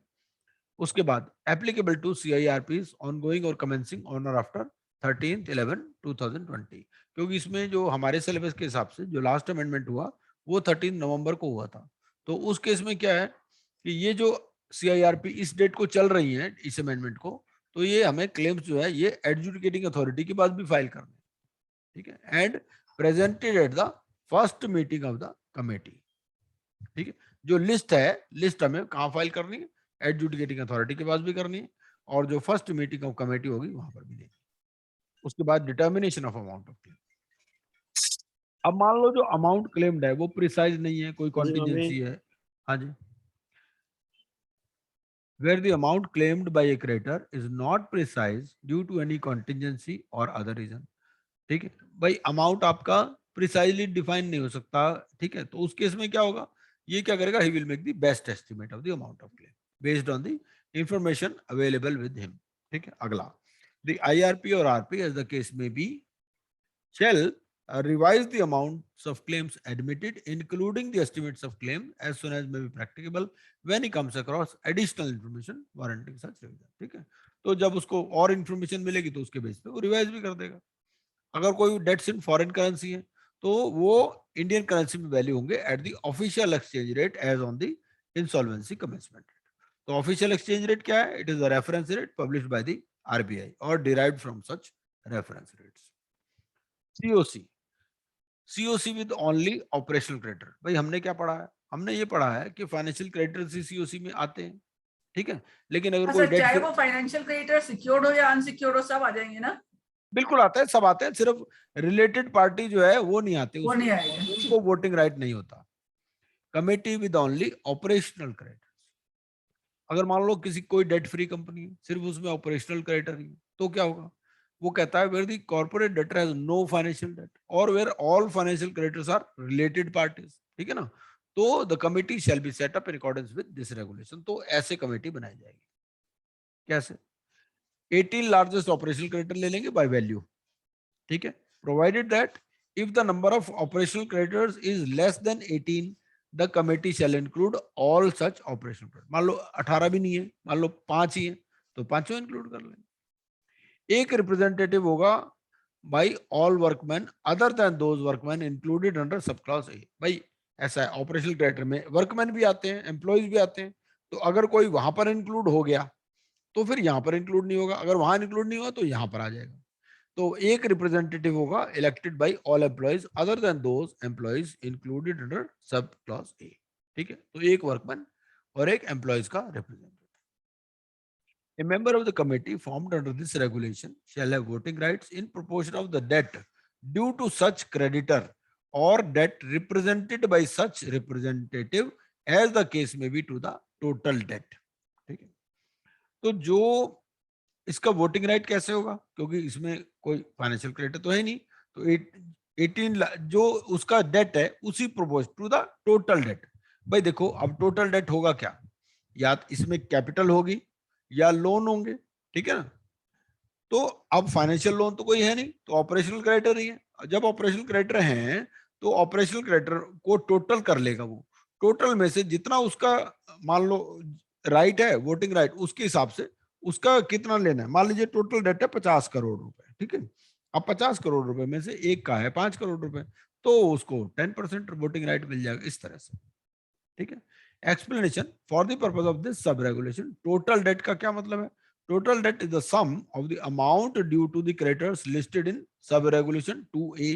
उसके बाद एप्लीकेबल टू CIRPs ऑनगोइंग और कमेंसिंग ऑन और आफ्टर 13/11/2020, क्योंकि इसमें जो हमारे सिलेबस के हिसाब से जो लास्ट अमेंडमेंट हुआ वो 13 नवंबर को हुआ था। तो उस केस में क्या है कि ये जो CIRP इस डेट को चल रही है इस अमेंडमेंट को, तो ये हमें क्लेम्स जो है ये एडजुडिकेटिंग अथॉरिटी के पास भी फाइल करने। ठीक है, and presented at the first meeting of the committee. ठीक है, जो लिस्ट है, लिस्ट हमें कहाँ फाइल करनी है? एडजुडिकेटिंग अथॉरिटी के पास भी करनी है, और जो फर्स्ट मीटिंग ऑफ कमेटी होगी वहां पर भी देनी है। उसके बाद determination of amount of claim. अब मान लो जो अमाउंट क्लेम्ड है वो प्रिसाइज नहीं है, कोई कॉन्टिजेंसी है। हाँ जी, where the amount claimed by a creditor is not precise due to any contingency or other reason। ठीक है भाई, अमाउंट आपका प्रिसाइजली डिफाइन नहीं हो सकता। ठीक है, तो उस केस में क्या होगा? ये क्या करेगा? He will make the best estimate of the amount of claim based on the information available with him. ठीक है, अगला द IRP और RP as the case may be shall revise the amounts of claims admitted, including the estimates of claim, as soon as may be practicable when he comes across additional information warranting such revision। ठीक है, तो जब उसको और information मिलेगी तो उसके base पे वो रिवाइज भी कर देगा। अगर कोई डेट्स इन फॉरेन करेंसी है तो वो इंडियन करेंसी में वैल्यू होंगे at the official exchange rate as on the insolvency commencement. तो ऑफिशियल एक्सचेंज रेट क्या है? It is the reference rate published by the RBI or derived from such reference rates. COC with only operational creditor. भाई हमने क्या पढ़ा है? हमने ये पढ़ा है कि फाइनेंशियल क्रेडिटर COC में आते हैं। ठीक है, लेकिन अगर कोई डेट, चाहे वो फाइनेंशियल क्रेडिटर सिक्योर्ड हो या अनसिक्योर्ड हो, सब आ जाएंगे ना? बिल्कुल आता है, सब आते हैं, सिर्फ रिलेटेड पार्टी जो है वो नहीं आते, वो नहीं आएगा, उनको वोटिंग राइट नहीं होता। Committee with only operational creditors. अगर मान लो किसी कोई डेट फ्री कंपनी है, सिर्फ उसमें ऑपरेशनल क्रेडिटर ही है, तो क्या होगा? वो कहता है where the corporate debtor has no financial debt और where all financial creditors are related parties. ठीक है ना, तो the committee shall be set up in accordance with this regulation. तो ऐसे कमेटी बनाई जाएगी। कैसे? 18 लार्जेस्ट ऑपरेशनल क्रेडिटर ले लेंगे बाय वैल्यू। ठीक है, provided that if the number of operational creditors is less than 18 the committee shall include all such operational creditor. मान लो 18 भी नहीं है, मान लो 5 ही है, तो 5 इंक्लूड कर लेंगे। एक रिप्रेजेंटेटिव होगा by all workman other than those workman included under sub clause A. भाई ऐसा है, ऑपरेशनल क्रेडिटर में वर्कमैन भी आते हैं, एम्प्लॉयज भी आते हैं, तो अगर कोई वहां पर इंक्लूड हो गया तो फिर यहाँ पर इंक्लूड नहीं होगा, अगर वहां इंक्लूड नहीं हुआ तो यहाँ पर आ जाएगा। तो एक रिप्रेजेंटेटिव होगा elected by all employees other than those employees included under sub clause A. ठीक है, तो एक वर्कमैन और एक एम्प्लॉयज का representative. A member of the committee formed under this regulation shall have voting rights in proportion of the debt due to such creditor or debt represented by such representative as the case may be to the total debt। ठीक है, तो जो इसका voting right कैसे होगा, क्योंकि इसमें कोई फाइनेंशियल क्रेडिटर तो है नहीं, तो 18 जो उसका डेट है उसी propose to the total debt. भाई देखो अब टोटल डेट होगा क्या, या इसमें कैपिटल होगी या लोन होंगे, ठीक है ना। तो अब फाइनेंशियल लोन तो कोई है नहीं, तो ऑपरेशनल क्रेडिटर ही है। जब ऑपरेशनल क्रेडिटर हैं तो ऑपरेशनल क्रेडिटर को टोटल कर लेगा, वो टोटल में से जितना उसका मान लो राइट है, वोटिंग राइट, उसके हिसाब से उसका कितना लेना है। मान लीजिए टोटल डेट है 50 करोड़ रुपए, ठीक है। अब 50 करोड़ रुपए में से एक का है 5 करोड़ रुपए, तो उसको 10% वोटिंग राइट मिल जाएगा, इस तरह से, ठीक है। Explanation for the purpose of this sub regulation, total date का क्या मतलब है। Total debt is the sum of the amount due to the creditors listed in sub regulation 2A.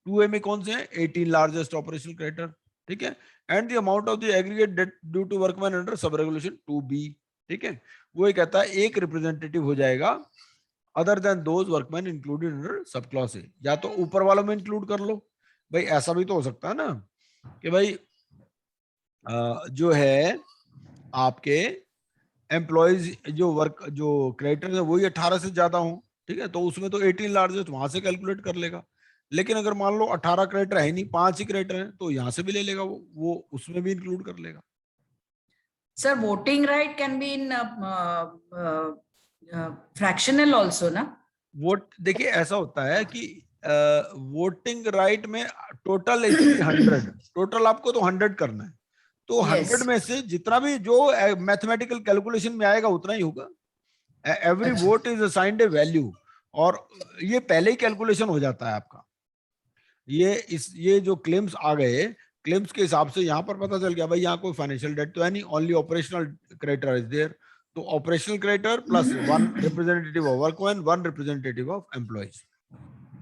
2A में कौन से हैं, 18 largest operational creditor, ठीक है, and the amount of the aggregate debt due to workman under sub regulation 2B, ठीक है। वो ये कहता है एक रिप्रेजेंटेटिव हो जाएगा other than those workmen included under sub clause A, या तो ऊपर वालों में इंक्लूड कर लो। भाई ऐसा भी तो हो सकता है ना कि भाई जो है आपके एम्प्लॉयज जो वर्क जो क्रेडिटर है वही 18 से ज्यादा हो, ठीक है, तो उसमें तो 18 लार्जेस्ट वहां से कैलकुलेट कर लेगा। लेकिन अगर मान लो 18 क्रेडिटर है नहीं, 5 ही क्रेडिटर हैं, तो यहाँ से भी ले लेगा, वो उसमें भी इंक्लूड कर लेगा। Sir voting right can be in fractional also ना। वोट देखिए ऐसा होता है कि वोटिंग राइट में टोटल 100, टोटल आपको तो 100 करना है, तो 100 में से जितना भी जो मैथमेटिकल कैलकुलेशन में आएगा उतना ही होगा। Every vote is assigned A value, और ये पहले ही कैलकुलेशन हो जाता है आपका। ये जो क्लेम्स आ गए, क्लेम्स के हिसाब से यहाँ पर पता चल गया भाई यहाँ कोई फाइनेंशियल डेट तो है नहीं, only operational creditor is there, तो operational creditor plus 1 representative of workman, 1 representative of employees,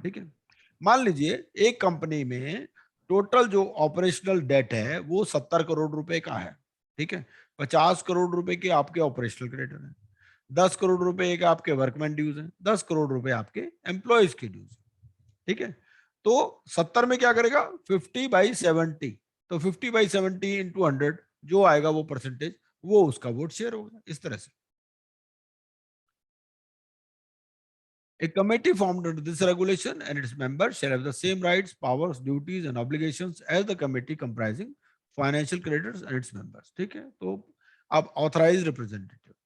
ठीक है। मान लीजिए एक कंपनी में टोटल जो ऑपरेशनल डेट है वो 70 करोड़ रुपए का है, ठीक है। 50 करोड़ रुपए के आपके ऑपरेशनल क्रेडिटर हैं, 10 करोड़ रुपए के आपके वर्कमैन ड्यूज हैं, 10 करोड़ रुपए आपके एम्प्लॉयज के ड्यूज, ठीक है। तो 70 में क्या करेगा, 50/70, तो 50/70 इंटू 100 जो आएगा वो परसेंटेज, वो उसका वोट शेयर होगा, इस तरह से। A committee formed under this regulation and its members shall have the same rights, powers, duties and obligations as the committee comprising financial creditors and its members, ठीक है। तो अब authorized representative,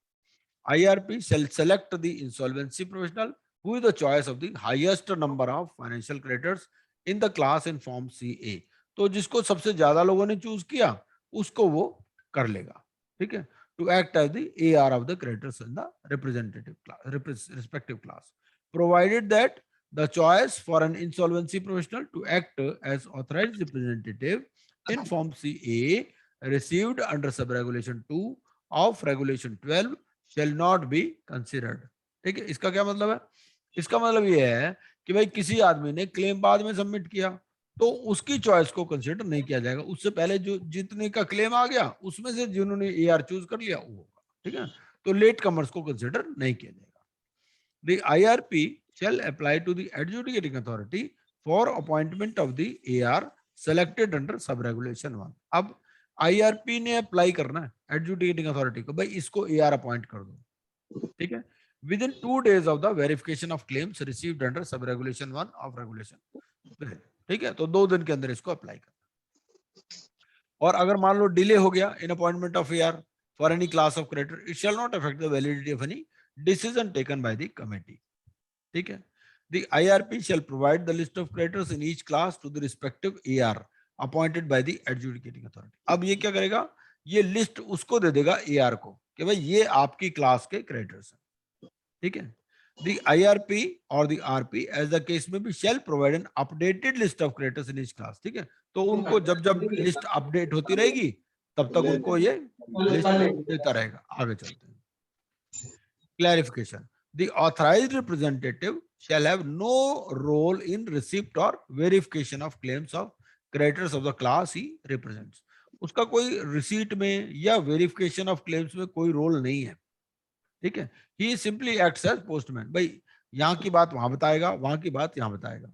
IRP shall select the insolvency professional who is the choice of the highest number of financial creditors in the class in form CA, तो जिसको सबसे ज्यादा लोगों ने चूज किया उसको वो कर लेगा, ठीक है, to act as the AR of the creditors in the representative class, respective class, provided that the choice for an insolvency professional to act as authorized representative in form CA received under sub-regulation 2 of regulation 12 shall not be considered, ठीक है। इसका क्या मतलब है, इसका मतलब ये है कि भाई किसी आदमी ने क्लेम बाद में सबमिट किया तो उसकी चॉइस को कंसीडर नहीं किया जाएगा, उससे पहले जो जितने का क्लेम आ गया उसमें से जिन्होंने एआर चूज कर लिया वो होगा, ठीक है। तो लेट कमर्स को कंसीडर नहीं किया जाएगा। The IRP shall apply to the adjudicating authority for appointment of the AR selected under sub-regulation 1. अब IRP ने अप्लाई करना है adjudicating authority को, भाई इसको AR अपॉइंट कर दो, ठीक है, within 2 days of the verification of claims received under sub-regulation 1 of regulation, ठीक है। तो 2 दिन के अंदर इसको अप्लाई करना। और अगर मान लो डिले हो गया in appointment of AR for any class of creditor, it shall not affect the validity of any decision taken by the committee, ठीक है। The IRP shall provide the list of creditors in each class to the respective AR appointed by the adjudicating authority. अब ये क्या करेगा, ये list उसको दे देगा AR को कि भाई ये आपकी क्लास के क्रेडिटर्स हैं, ठीक है। The IRP or the RP as the case may be shall provide an updated list of creditors in each class, ठीक है। तो उनको जब जब लिस्ट अपडेट होती रहेगी तब तक उनको ये लिस्ट देता रहेगा। आगे चलते हैं। Clarification: the authorized representative shall have no role in receipt or verification of claims of creditors of the class he represents. उसका कोई रिसीट में या वेरिफिकेशन ऑफ क्लेम्स में कोई रोल नहीं है, ठीक है। ही सिंपली एक्ट्स एज पोस्टमैन, भाई यहाँ की बात वहां बताएगा, वहां की बात यहाँ बताएगा।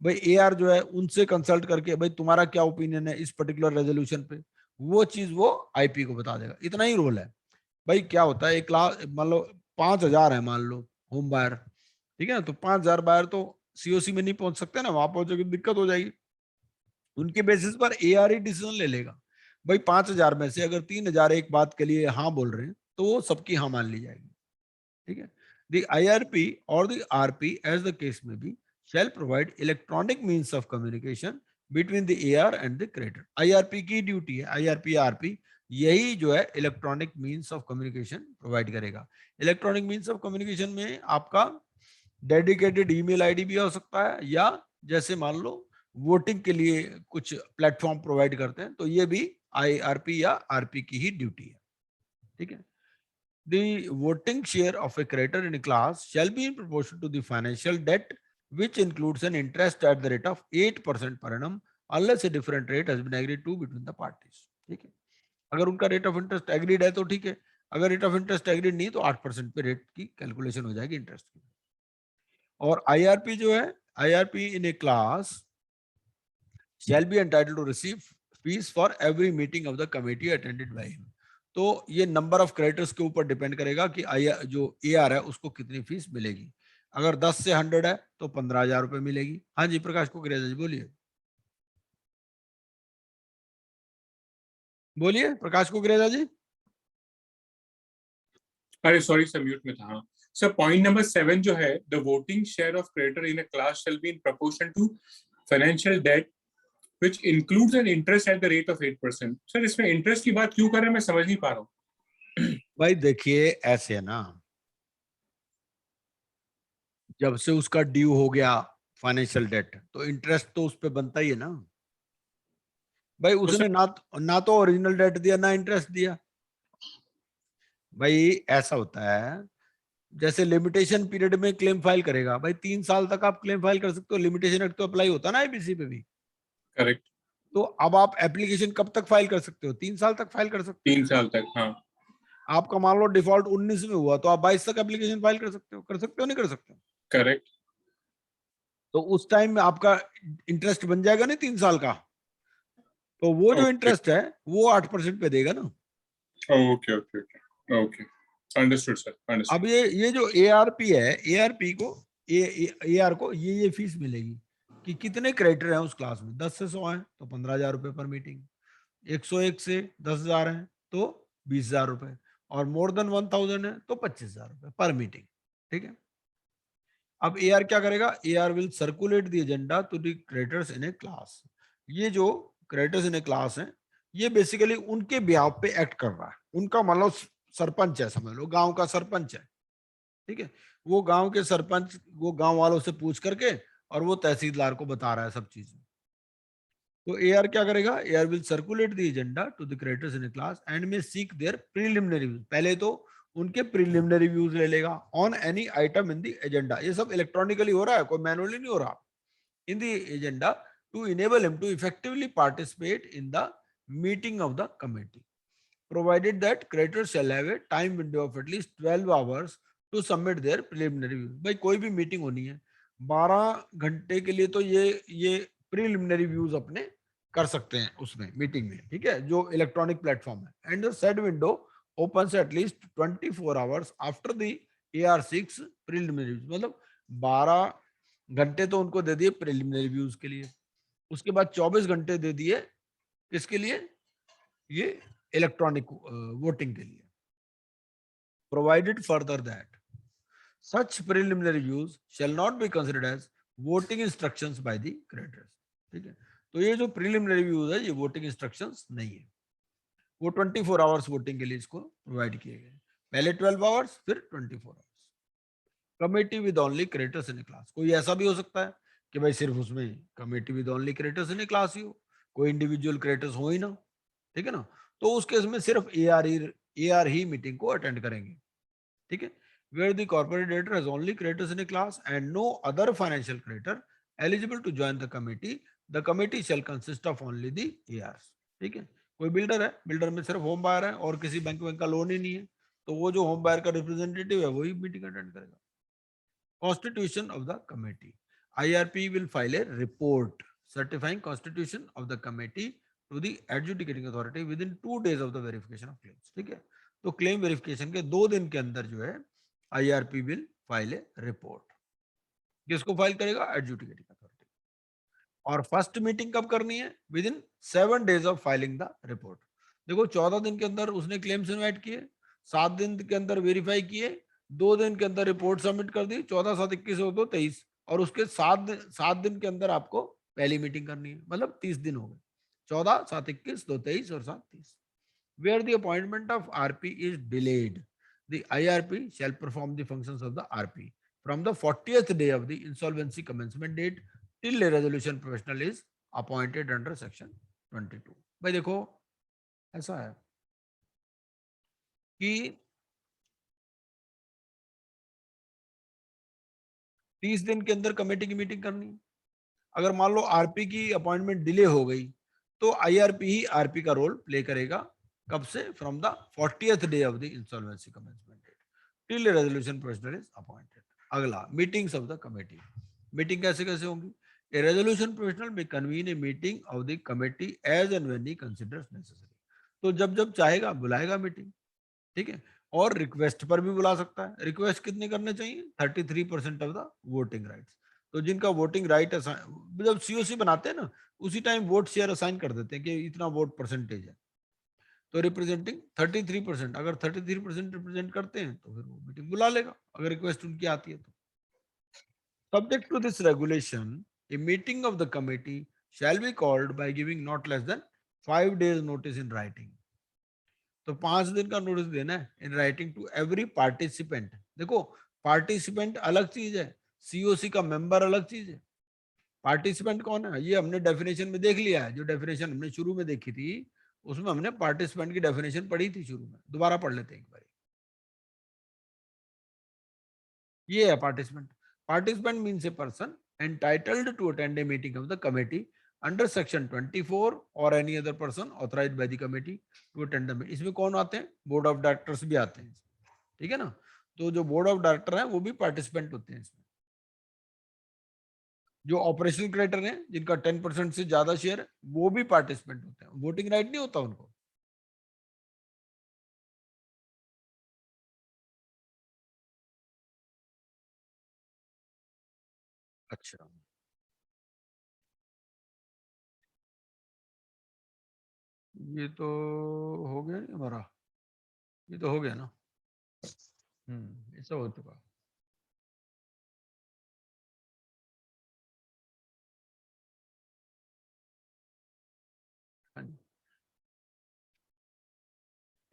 भाई एआर जो है उनसे कंसल्ट करके भाई तुम्हारा क्या ओपिनियन है इस पर्टिकुलर रेजोल्यूशन पे, वो चीज वो आईपी को बता देगा, इतना ही रोल है। भाई क्या होता है एक क्लास मान लो 5000 है मान लो होम बायर, ठीक है ना। तो 5,000 बायर तो सीओसी में नहीं पहुंच सकते ना, वहां पहुंचोगे दिक्कत हो जाएगी। उनके बेसिस पर एआर ही डिसीजन ले लेगा। भाई 5,000 में से अगर 3,000 एक बात के लिए हाँ बोल रहे हैं तो वो सबकी हाँ मान ली जाएगी, ठीक है। The IRP or the RP as the case may be shall provide electronic means of communication between the AR and the creator. IRP की ड्यूटी है, IRP RP यही जो है electronic means of communication provide करेगा। Electronic means of communication में आपका dedicated email ID भी हो सकता है, या जैसे मान लो वोटिंग के लिए कुछ प्लेटफॉर्म प्रोवाइड करते हैं तो ये भी आईआरपी या आरपी की ही ड्यूटी है, ठीक है। The voting share of a creator in a class shall be in proportion to the financial debt, which includes an interest at the rate of 8% per annum, unless a different rate has been agreed to between the parties. ठीक है, अगर उनका rate of interest agreed है तो ठीक है, अगर rate of interest agreed नहीं तो 8% पे रेट की कैलकुलेशन हो जाएगी इंटरेस्ट की। और आईआरपी जो है, IRP in a class shall be entitled to receive fees for every meeting of the committee attended by him. तो ये नंबर ऑफ क्रेडिटर्स के ऊपर डिपेंड करेगा कि जो एआर है उसको कितनी फीस मिलेगी। अगर 10 से 100 है तो 15,000 रुपए मिलेगी। हाँ जी प्रकाश कुकरेजा जी बोलिए, बोलिए प्रकाश कुकरेजा जी। अरे सॉरी सर, म्यूट में था। हाँ सर, पॉइंट नंबर 7 जो है, the voting share of creditor in a class shall be in proportion to financial debt which includes an interest at the rate of 8%. Sir इसमें इंटरेस्ट की बात क्यों कर रहे हैं, मैं समझ नहीं पा रहा हूँ। भाई देखिए ऐसे है ना, जब से उसका ड्यू हो गया फाइनेंशियल डेट तो इंटरेस्ट तो उस पर बनता ही है ना। भाई उसने ना तो ओरिजिनल डेट दिया ना इंटरेस्ट दिया। भाई ऐसा होता है जैसे लिमिटेशन पीरियड में क्लेम फाइल करेगा, भाई 3 साल तक आप क्लेम फाइल कर सकते हो, लिमिटेशन एक्ट तो अप्लाई होता है ना आईबीसी पे भी। करेक्ट। तो अब आप एप्लीकेशन कब तक फाइल कर सकते हो? 3 साल तक फाइल कर सकते हो। 3 साल तक, हाँ। आपका मान लो डिफॉल्ट 19 में हुआ तो आप 22 तक एप्लीकेशन फाइल कर सकते हो नहीं कर सकते हो? करेक्ट। तो उस टाइम में आपका इंटरेस्ट बन जाएगा नहीं 3 साल का, तो वो जो इंटरेस्ट है वो 8% पे देगा ना। Okay okay okay okay, understood sir, understood. अब ये जो एआरपी है, एआरपी को एआर को ये फीस मिलेगी कि कितने क्रेडिटर हैं उस क्लास में। 10 से 100 हैं तो 15,000 रुपए पर मीटिंग, 101 से 10,000 है तो 20,000 रुपए, और मोर देन 1,000 है तो 25,000 रुपए पर मीटिंग, ठीक है। अब एआर क्या करेगा? AR will circulate the agenda to the creditors in a class. ये जो क्रेडिटर्स इन ए क्लास हैं ये बेसिकली उनके ब्याह पे एक्ट कर रहा है। उनका मतलब सरपंच है, समझ लो गांव का सरपंच है, ठीक है। वो गांव के सरपंच वो गांव वालों से पूछ करके और वो तहसीलदार को बता रहा है सब चीजें। तो एआर क्या करेगा? AR will circulate the agenda to the creditors in class and may seek their preliminary views. पहले तो उनके प्रीलिमिनरी व्यूज ले लेगा on any item in the agenda. ये सब इलेक्ट्रॉनिकली हो रहा है, कोई मैनुअली नहीं हो रहा। In the agenda to enable him to effectively participate in the meeting of the committee, provided that creditors shall have a time window of at least 12 hours to submit their preliminary views। भाई कोई भी meeting होनी है 12 घंटे के लिए तो ये प्रीलिमिनरी व्यूज अपने कर सकते हैं उसमें मीटिंग में, ठीक है, जो इलेक्ट्रॉनिक प्लेटफॉर्म है। And the said window opens at least 24 hours after the AR6 preliminary views। मतलब 12 घंटे तो उनको दे दिए प्रीलिमिनरी व्यूज के लिए, उसके बाद 24 घंटे दे दिए किसके लिए? ये इलेक्ट्रॉनिक वोटिंग के लिए। Provided further that such preliminary views shall not be considered as voting instructions by the creditors, ठीक है। तो ये जो प्रिलिमिनरी व्यूज है ये वोटिंग इंस्ट्रक्शंस नहीं है, वो 24 आवर्स वोटिंग के लिए इसको प्रोवाइड किए गए। पहले 12 आवर्स फिर 24 hours. Committee with only creditors in class. कोई ऐसा भी हो सकता है कि भाई सिर्फ उसमें committee with only creditors in class ही हो, कोई इंडिविजुअल क्रेडिटर्स हो ही ना, ठीक है ना। तो उस केस में सिर्फ एआर ही मीटिंग को अटेंड करेंगे, ठीक है। Where the corporate director has only creditors in a class and no other financial creditor eligible to join the committee shall consist of only the ARs, ठीक है। कोई बिल्डर है, बिल्डर में सिर्फ होम बायर है और किसी बैंक का लोन ही नहीं है, तो वो जो होम बायर का रिप्रेजेंटेटिव है वही मीटिंग अटेंड करेगा। Constitution of the committee, IRP will file A report certifying constitution of the committee to the adjudicating authority within 2 days of the verification of claims, ठीक है। तो क्लेम वेरिफिकेशन के 2 दिन के अंदर जो है IRP will file A report. किसको फाइल करेगा? Adjudicating authority. और फर्स्ट मीटिंग कब करनी है? With in 7 days of filing the report. देखो 14 दिन के अंदर उसने क्लेम्स इनवाइट किए, 7 दिन के अंदर वेरीफाई किए, 2 दिन के अंदर रिपोर्ट सबमिट कर दी, 14 7 21 हो तो 23, और उसके 7 दिन के अंदर आपको पहली मीटिंग करनी है, मतलब 30 दिन हो गए। 14 7 21 2 23 और 7 30। Where the appointment of RP is delayed, the IRP shall perform the functions of the RP from the 40th day of the insolvency commencement date till a resolution professional is appointed under section 22। भाई देखो ऐसा है कि 30 दिन के अंदर committee की meeting करनी है। अगर मान लो आरपी की अपॉइंटमेंट डिले हो गई तो आईआरपी ही आरपी का रोल प्ले करेगा। कब से? From the 40th day of the insolvency commencement date till resolution professional is appointed. अगला, meetings of the committee. Meeting कैसे कैसे होंगी? A resolution professional may convene a meeting of the committee as and when he considers necessary. तो जब जब चाहेगा बुलाएगा meeting, ठीक है। और रिक्वेस्ट पर भी बुला सकता है। रिक्वेस्ट कितने करने चाहिए? 33% ऑफ द वोटिंग राइट्स। तो जिनका वोटिंग राइट जब सीओसी बनाते हैं ना, उसी टाइम वोट शेयर असाइन कर देते हैं कि इतना वोट परसेंटेज है, तो रिप्रेजेंटिंग 33%। अगर 33% रिप्रेजेंट करते हैं तो फिर वो मीटिंग बुला लेगा, अगर रिक्वेस्ट उनकी आती है तो। Subject to this regulation, a meeting of the committee shall be called by giving not less than 5 days notice in writing. तो 5 दिन का नोटिस देना है in writing to every participant. देखो पार्टिसिपेंट अलग चीज है, सीओसी का मेंबर अलग चीज है। पार्टिसिपेंट कौन है? ये हमने डेफिनेशन में देख लिया है। जो डेफिनेशन हमने शुरू में देखी थी उसमें हमने पार्टिसिपेंट की डेफिनेशन पढ़ी थी शुरू में, दोबारा पढ़ लेते हैं एक बार। ये है participant. Participant means a person entitled to attend a meeting of the committee under section 24 or any other person authorised by the committee to attend the meeting. इसमें कौन आते हैं? बोर्ड ऑफ डायरेक्टर्स भी आते हैं, ठीक है ना। तो जो बोर्ड ऑफ डायरेक्टर है वो भी पार्टिसिपेंट होते हैं इसमें। जो ऑपरेशनल क्रेडिटर हैं जिनका 10% से ज्यादा शेयर है वो भी पार्टिसिपेंट होते हैं, वोटिंग राइट नहीं होता उनको। अच्छा, ये तो हो गया नहीं हमारा, ये तो हो गया ना। ऐसा हो चुका। हाँ जी।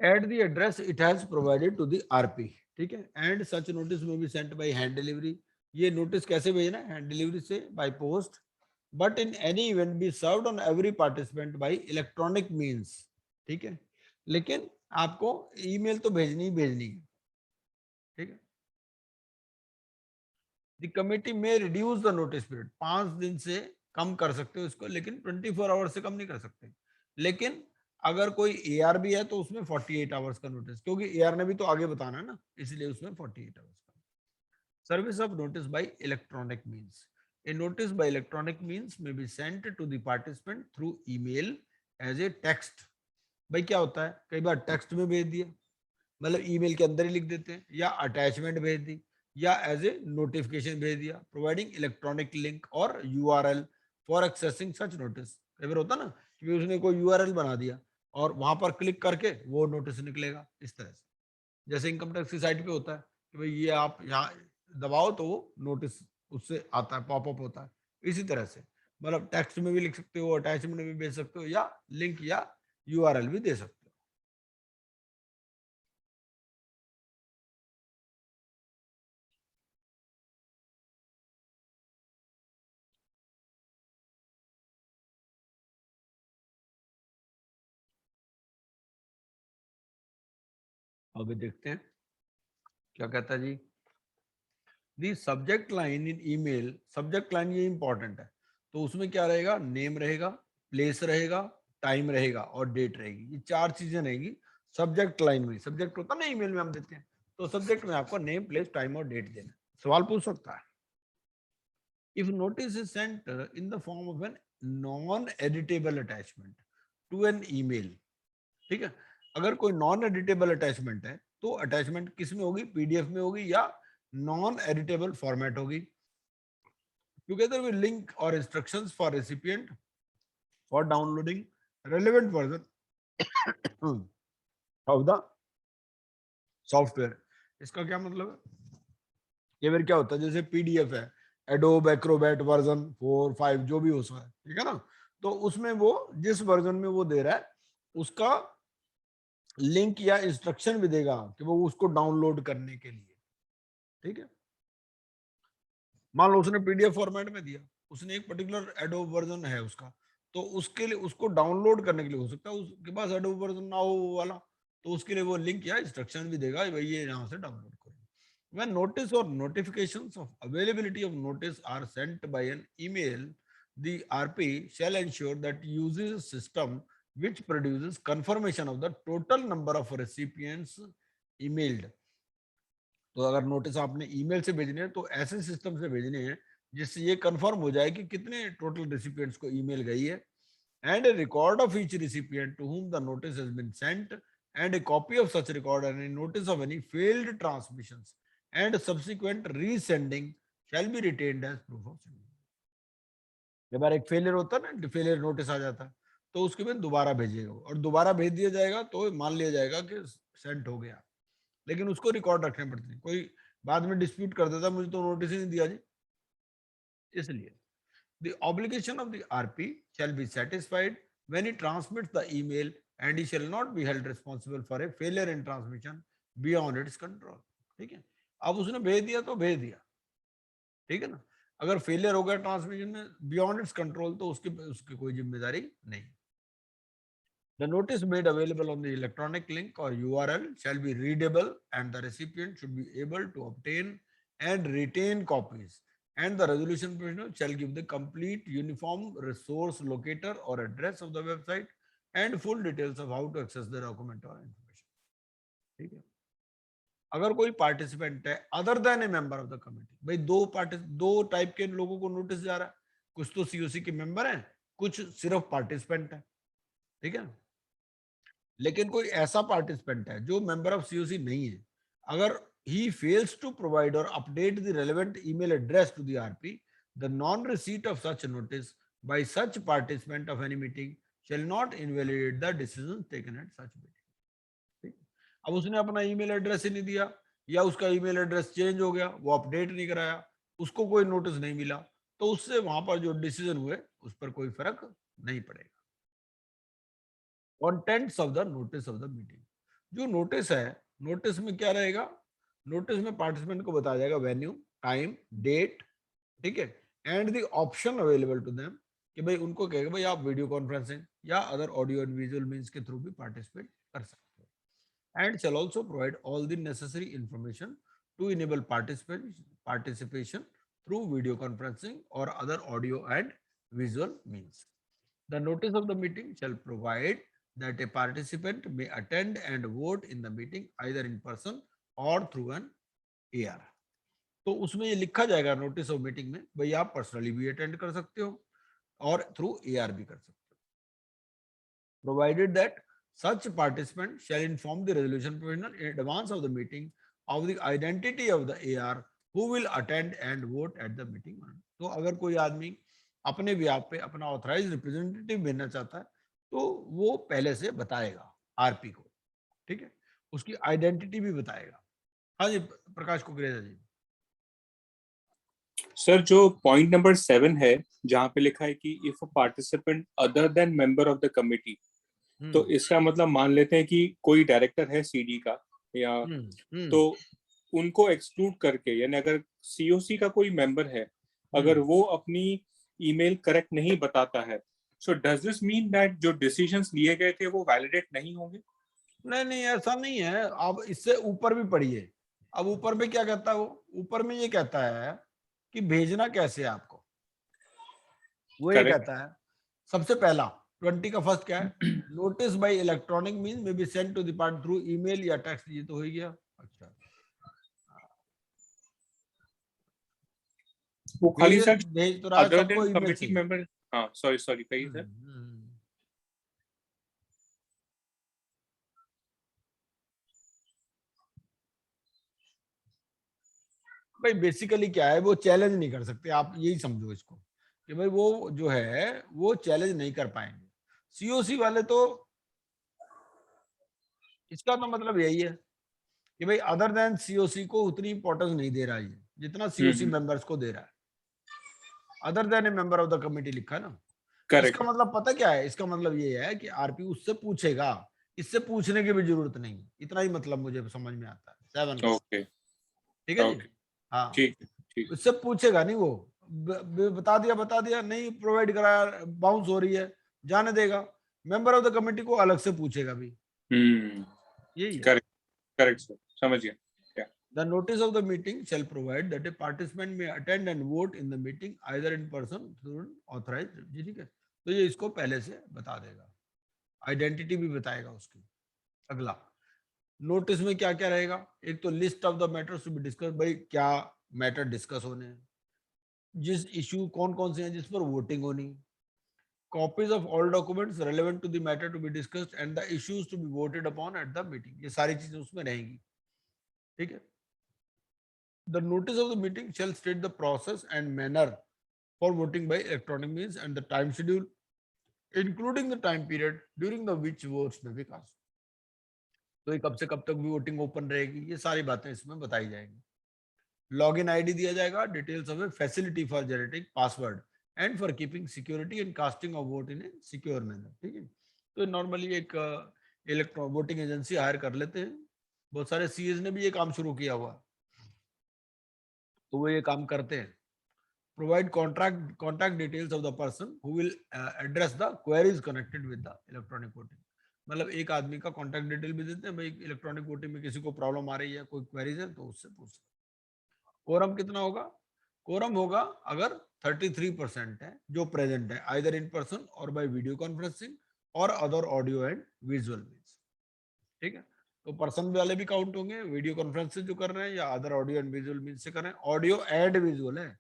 At the address it has provided to the RP, ठीक है। And such notice may be sent by hand delivery। ये नोटिस कैसे भेजना है? हैंड डिलीवरी से, by post, but in any event be served on every participant bye electronic means, ठीक है। लेकिन आपको ईमेल तो भेजनी ही भेजनी है, ठीक है। द कमिटी में रिड्यूस द नोटिस पीरियड, 5 दिन से कम कर सकते हो इसको, लेकिन 24 आवर्स से कम नहीं कर सकते। लेकिन अगर कोई एआर भी है तो उसमें 48 आवर्स का नोटिस, क्योंकि एआर ने भी तो आगे बताना है ना, इसलिए उसमें 48 आवर्स का। Service of notice by electronic means. A notice by electronic means may be sent to the participant through email as a text. भाई क्या होता है, कई बार टेक्स्ट में भेज दिया, मतलब ईमेल के अंदर ही लिख देते हैं, या अटैचमेंट भेज दी, या एज ए नोटिफिकेशन भेज दिया, प्रोवाइडिंग इलेक्ट्रॉनिक लिंक और URL for accessing such notice. कई बार होता ना कि उसने कोई यूआरएल बना दिया और वहां पर क्लिक करके वो नोटिस निकलेगा, इस तरह से। जैसे इनकम टैक्स की साइट पे होता है कि भाई ये आप यहाँ दबाओ तो वो नोटिस उससे आता है, पॉपअप होता है। इसी तरह से मतलब टेक्स्ट में भी लिख सकते हो, अटैचमेंट में भी भेज सकते हो, या लिंक या यूआरएल भी दे सकते हो। अभी देखते हैं क्या कहता है जी। The subject line in email, subject line ये इंपॉर्टेंट है, तो उसमें क्या रहेगा? नेम रहेगा, प्लेस रहेगा, टाइम रहेगा और डेट रहेगी। ये 4 चीजें रहेंगी सब्जेक्ट लाइन में। सब्जेक्ट होता है ना ईमेल में हम देते हैं, तो सब्जेक्ट में आपको नेम, प्लेस, टाइम और डेट देना। सवाल पूछ सकता है। If notice is sent in the form of an non editable attachment to an email, ठीक है। अगर कोई नॉन एडिटेबल अटैचमेंट है तो अटैचमेंट किस में होगी? पीडीएफ में होगी या नॉन एडिटेबल फॉर्मेट होगी। टुगेदर विद लिंक और instructions for recipient for downloading relevant version of the software. इसका क्या मतलब है? ये फिर क्या होता है, जैसे पीडीएफ है, एडोब एक्रोबैट वर्जन 4, 5 जो भी हो सकता है, ठीक है ना, तो उसमें वो जिस वर्जन में वो दे रहा है उसका लिंक या इंस्ट्रक्शन भी देगा कि वो उसको डाउनलोड करने के लिए, ठीक है। मान लो उसने पीडीएफ फॉर्मेट में दिया, उसने एक पर्टिकुलर एडोब वर्जन है उसका, तो उसके लिए उसको डाउनलोड करने के लिए हो सकता है उसके पास एडोब वर्जन ना हो वो वाला, तो उसके लिए वो लिंक या इंस्ट्रक्शन भी देगा भाई ये यहाँ से डाउनलोड करो। When notice or notifications of availability of notice are sent by an email, the RP shall ensure that uses a system which produces confirmation of the total number of recipients emailed. तो अगर notice आपने email से भेजने हैं तो ऐसे system से भेजने हैं जिससे ये कंफर्म हो जाए कि कितने टोटल रेसिपिएंट्स को ईमेल गई है, and a record of each recipient to whom the notice has been sent, and a copy of such record and a notice of any failed transmissions and subsequent resending shall be retained as proof of sending. जब बार एक failure होता है ना, failure notice आ जाता है, तो उसके बाद दोबारा भेजिएगा और दोबारा भेज दिया जाएगा तो मान लिया जाएगा कि सेंड हो गया, लेकिन उसको रिकॉर्ड रखने पड़ते हैं। कोई बाद में डिस्प्यूट कर देता मुझे तो नोटिस ही नहीं दिया जी, इसलिए the obligation of the RP shall be satisfied when he transmits the email, and he shall not be held responsible for a failure in transmission beyond its control. ठीक है, अब उसने भेज दिया तो भेज दिया, ठीक है ना, अगर फेलियर हो गया ट्रांसमिशन में बियॉन्ड इट्स कंट्रोल तो उसकी उसकी कोई जिम्मेदारी नहीं। The notice made available on the electronic link or URL shall be readable, and the recipient should be able to obtain and retain copies, and the resolution professional shall give the complete uniform resource locator or address of the website and full details of how to access the document or information. ठीक है, अगर कोई participant है other than A member of the committee, भाई दो type के लोगों को नोटिस जा रहा है, कुछ तो सीओसी के मेंबर हैं, कुछ सिर्फ पार्टिसिपेंट है, ठीक है। लेकिन कोई ऐसा पार्टिसिपेंट है जो मेंबर ऑफ सीओसी नहीं है, अगर he fails to provide or update the relevant email address to the RP, the non-receipt of such notice by such participant of any meeting shall not invalidate the decisions taken at such meeting. ठीक? अब उसने अपना email address ही नहीं दिया या उसका email address change हो गया, वो अपडेट नहीं कराया, उसको कोई नोटिस नहीं मिला, तो उससे वहां पर जो डिसीजन हुए उस पर कोई फर्क नहीं पड़ेगा। Contents of the notice of the meeting, जो नोटिस है, नोटिस में क्या रहेगा, नोटिस में पार्टिसिपेंट को बताया जाएगा वेन्यू, टाइम, डेट, ठीक है, and the option available to them कि भाई उनको कहेगा भाई आप वीडियो कॉन्फ्रेंसिंग या other audio and visual means के थ्रू भी पार्टिसिपेट कर सकते हो, and shall also provide all the necessary information to enable participation through video conferencing और other audio and visual means. The notice of the meeting shall provide that a participant may attend and vote in the meeting either in person or through an AR. तो उसमें ये लिखा जाएगा notice of meeting में, भाई आप personally भी attend कर सकते हो और थ्रू AR भी कर सकते हो, provided that such participant shall inform the resolution professional in advance of the meeting of the identity of the AR who will attend and vote at the meeting. तो अगर कोई आदमी अपने ब्याह पे अपना ऑथराइज रिप्रेजेंटेटिव भेजना चाहता है तो वो पहले से बताएगा आरपी को, ठीक है, उसकी आइडेंटिटी भी बताएगा। हाँ जी प्रकाश कुकरेजा जी। सर जो पॉइंट नंबर 7 है जहाँ पे लिखा है कि if a participant other than member of the committee, तो इसका मतलब मान लेते हैं कि कोई डायरेक्टर है सीडी का या तो उनको एक्सक्लूड करके, यानी अगर सीओसी का कोई मेंबर है अगर वो अपनी ईमेल करेक्ट नहीं बताता है, so does this mean that जो डिसीजंस लिए गए थे वो वैलिडेट नहीं होंगे? नहीं नहीं ऐसा नहीं है, आप इससे ऊपर भी पढ़िए। अब ऊपर में क्या कहता है वो, ऊपर में ये कहता है कि भेजना कैसे है आपको, वो ये कहता है सबसे पहला 20 का फर्स्ट क्या है, notice by electronic means may be send to the party through email या टेक्स्ट, ये तो हो ही गया। अच्छा वो खाली सर भेज तो रहा है अदर सबको देन ईमेल कमिटी से। मेंबर, हाँ सॉरी कहिए सर। भाई बेसिकली क्या है, वो चैलेंज नहीं कर सकते, आप यही समझो इसको कि भाई वो जो है वो चैलेंज नहीं कर पाएंगे। सीओसी वाले तो, इसका तो मतलब यही है कि भाई अदर देन सीओसी को उतनी इंपॉर्टेंस नहीं दे रहा है ये, जितना सीओसी मेंबर्स को दे रहा है। Other than A member of the committee लिखा है ना। करेक्ट। इसका मतलब पता क्या है, इसका मतलब ये है कि आरपी उससे पूछेगा, इससे पूछने की भी जरूरत नहीं है। इतना ही मतलब मुझे समझ में आता है 7 का। ओके ठीक है जी। ओके हाँ, ठीक ठीक। उससे पूछेगा नहीं वो, बता दिया नहीं प्रोवाइड कराया, बाउंस हो रही है, जाने देगा। मेंबर ऑफ द कमिटी को अलग से पूछेगा भी, यही है। करेक्ट करेक्ट सर, समझ गया। The notice of the meeting shall provide that a participant may attend and vote in the meeting either in person through an authorized, जी ठीक है। तो ये इसको पहले से बता देगा, आइडेंटिटी भी बताएगा उसकी। अगला नोटिस में क्या क्या रहेगा, एक तो list of the matters to be discuss, भाई क्या मैटर डिस्कस होने हैं, जिस इशू कौन कौन से हैं जिस पर वोटिंग होनी, copies of all documents relevant to the matter to be discussed and the issues to be voted upon at the meeting, ये सारी चीजें उसमें रहेंगी। ठीक है। The notice of the meeting shall state the process and manner for voting by electronic means and the time schedule, including the time period during the which votes may be cast. तो ये कब से कब तक भी voting open रहेगी, ये सारी बातें इसमें बताई जाएंगी। लॉगिन आईडी दिया जाएगा, details of A facility for generating password and for keeping security and casting of vote in A secure manner. ठीक है। तो नॉर्मली एक इलेक्ट्रॉनिक वोटिंग एजेंसी हायर कर लेते हैं, बहुत सारे सीएस ने भी ये काम शुरू किया हुआ, तो वो ये काम करते हैं। Provide contact details of the person who will address the queries connected with the electronic voting। मतलब एक आदमी का कॉन्टैक्ट डिटेल भी देते हैं, भाई इलेक्ट्रॉनिक वोटिंग में किसी को प्रॉब्लम आ रही है, कोई क्वेरीज है तो उससे पूछ सकते। कोरम कितना होगा, कोरम होगा अगर 33% है जो प्रेजेंट है, आइदर इन पर्सन और बाय वीडियो कॉन्फ्रेंसिंग और other audio and visual means. ठीक है। तो पर्सन वाले भी काउंट होंगे, वीडियो कॉन्फ्रेंस से जो कर रहे हैं या other audio and visual means से कर रहे हैं। ऑडियो एंड विजुअल है,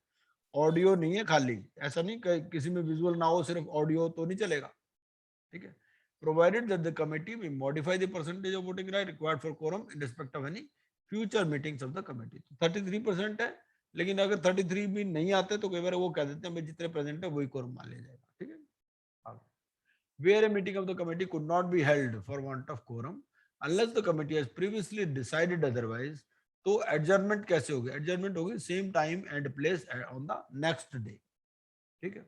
ऑडियो नहीं है खाली, ऐसा नहीं कि किसी में विजुअल ना हो सिर्फ ऑडियो तो नहीं चलेगा। ठीक है। Provided that the committee may modify the percentage of voting right required for quorum in respect of any future meetings of the committee. 33% है, लेकिन अगर 33 भी नहीं आते तो कई बार वो कह देते हैं भाई जितने प्रेजेंट है वही कोरम मान लिया जाएगा। ठीक है। Where a meeting of the committee could not be held for want of quorum unless the committee has previously decided otherwise, तो एडजर्नमेंट कैसे होगी, एडजर्नमेंट होगी same time and place on the next day. ठीक है।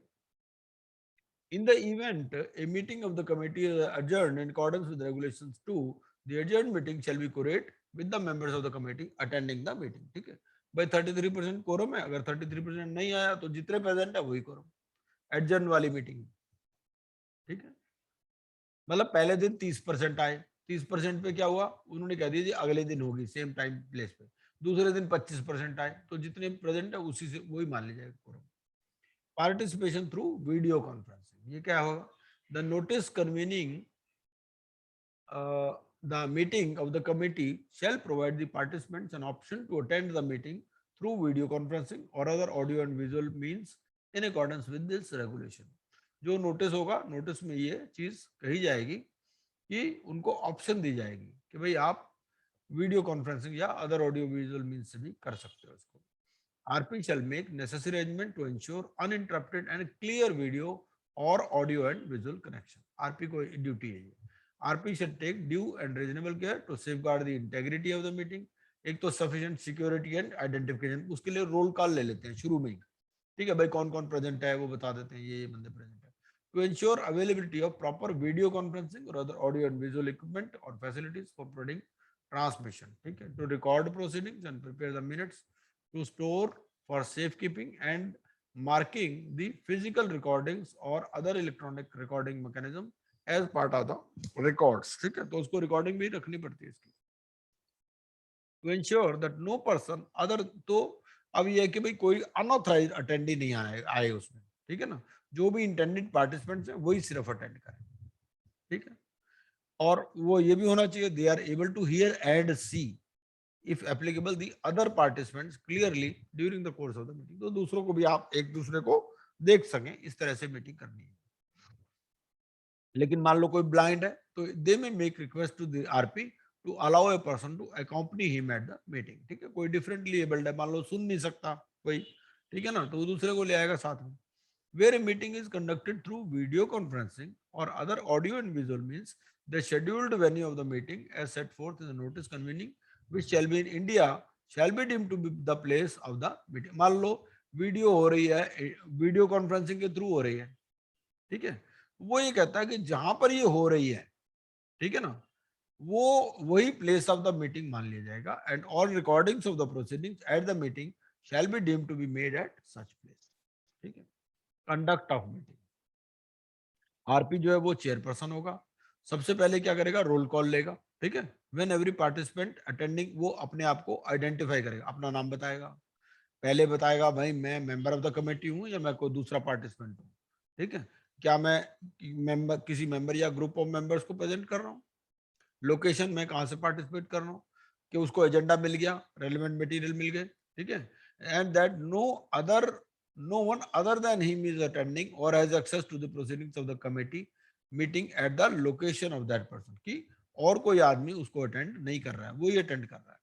In the event a meeting of the committee adjourned in accordance with regulations 2, the adjourned meeting shall be curate with the members of the committee attending the meeting। ठीक है। भाई 33% quorum है, अगर 33% नहीं आया तो जितने प्रेजेंट है वही कोरम, एडजर्न वाली मीटिंग। ठीक है। मतलब पहले दिन 30% आए, 30% पे क्या हुआ, उन्होंने कह दिया जी अगले दिन होगी सेम टाइम प्लेस पे। दूसरे दिन 25% आए, तो जितने प्रेजेंट है उसी से वही मान लिया जाएगा quorum. Participation through video conferencing, ये क्या होगा, the notice convening the meeting of the committee shall provide the participants an option to attend the meeting through video conferencing और other audio and visual means in accordance with this regulation. जो notice होगा, notice में ये चीज कही जाएगी कि उनको ऑप्शन दी जाएगी कि भाई आप वीडियो कॉन्फ्रेंसिंग या अदर ऑडियो विजुअल मीन्स से भी कर सकते हो इसको। RP shall make necessary arrangement to ensure uninterrupted and clear video और audio and visual connection. RP को ड्यूटी है ये। RP shall take due and reasonable care to safeguard the integrity of the meeting. एक तो sufficient security and identification, उसके लिए roll call ले लेते हैं शुरू में ही। ठीक है भाई, कौन कौन प्रेजेंट है वो बता देते हैं, ये बंदे प्रेजेंट है। To ensure availability of proper video conferencing or other audio and visual equipment or facilities for providing transmission। ठीक है। To record proceedings and prepare the minutes, to store for safekeeping and marking the physical recordings or other electronic recording mechanism as part of the records। ठीक है। तो उसको recording भी रखनी पड़ती है इसकी। To ensure that no person other, तो अब ये है कि भाई कोई अनऑथराइज्ड अटेंडी नहीं आए उसमें। ठीक है ना, जो भी इंटेंडेड पार्टिसिपेंट्स हैं वही सिर्फ अटेंड करें। ठीक है। और वो ये भी होना चाहिए they are able to hear and see if applicable the other participants clearly during the course of the meeting. तो दूसरों को भी आप एक दूसरे को देख सकें, इस तरह से मीटिंग करनी है। लेकिन मान लो कोई ब्लाइंड है तो they may make request to the RP to allow a person to accompany him at the meeting, ठीक है। कोई डिफरेंटली एबल्ड है, मान लो सुन नहीं सकता कोई, ठीक है ना, तो वो दूसरे को ले आएगा साथ में। Where a meeting is conducted through video conferencing or other audio and visual means, the scheduled venue of the meeting as set forth in the notice convening, which shall be in India, shall be deemed to be the place of the meeting. मान लो video हो रही है, video conferencing के through हो रही है, ठीक है। वो ये कहता है कि जहां पर ये हो रही है, ठीक है ना, वो वही प्लेस ऑफ द मीटिंग मान लिया जाएगा। And all recordings of the proceedings at the meeting shall be deemed to be made at such place, ठीक है। कंडक्ट ऑफ मीटिंग, आरपी जो है वो चेयरपर्सन होगा। सबसे पहले क्या करेगा, रोल कॉल लेगा, ठीक है। व्हेन एवरी पार्टिसिपेंट अटेंडिंग, वो अपने आप को आइडेंटिफाई करेगा, अपना नाम बताएगा, पहले बताएगा भाई मैं मेंबर ऑफ द कमेटी हूं या मैं कोई दूसरा पार्टिसिपेंट हूं, ठीक है। क्या मैं मेंबर, किसी मेंबर या ग्रुप ऑफ मेंबर्स को प्रेजेंट कर रहा हूँ, लोकेशन में कहाँ से पार्टिसिपेट कर रहा हूँ, कि उसको एजेंडा मिल गया, रेलेवेंट मटेरियल मिल गए, ठीक है। And that no one other than him is attending or has access to the proceedings of the committee meeting at the location of that person, कि और कोई आदमी उसको अटेंड नहीं कर रहा है, वो ही अटेंड कर रहा है,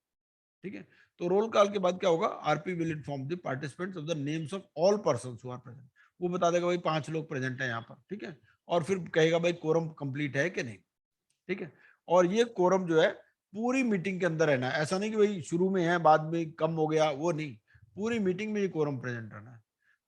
ठीक है। तो रोल कॉल के बाद क्या होगा, RP will inform the participants of the names of all persons who are present, वो बता देगा भाई 5 लोग प्रेजेंट है यहाँ पर, ठीक है। और फिर कहेगा भाई कोरम कंप्लीट है कि नहीं, ठीक है। और ये कोरम जो है पूरी मीटिंग के अंदर रहना है, ऐसा नहीं कि भाई शुरू में है बाद में कम हो गया, वो नहीं, पूरी मीटिंग में ये कोरम प्रेजेंट रहना है।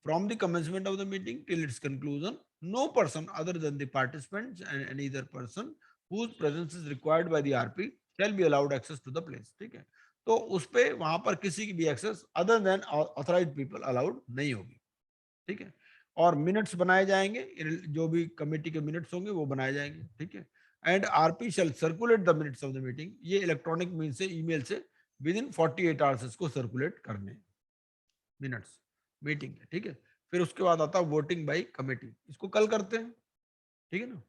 From the commencement of the meeting till its conclusion, no person other than the participants and any other person whose presence is required by the RP shall be allowed access to the place, ठीक है। तो उस पे वहां पर किसी की भी access other than authorised people allowed नहीं होगी, ठीक है। और मिनट्स बनाए जाएंगे, जो भी कमेटी के मिनट्स होंगे वो बनाए जाएंगे, ठीक है। And RP shall circulate the minutes of the meeting, ये इलेक्ट्रॉनिक मीन से, ईमेल से विद इन 48 आवर्स इसको सर्कुलेट करने मिनट्स मीटिंग है, ठीक है। फिर उसके बाद आता है वोटिंग बाय कमेटी, इसको कल करते हैं, ठीक है ना।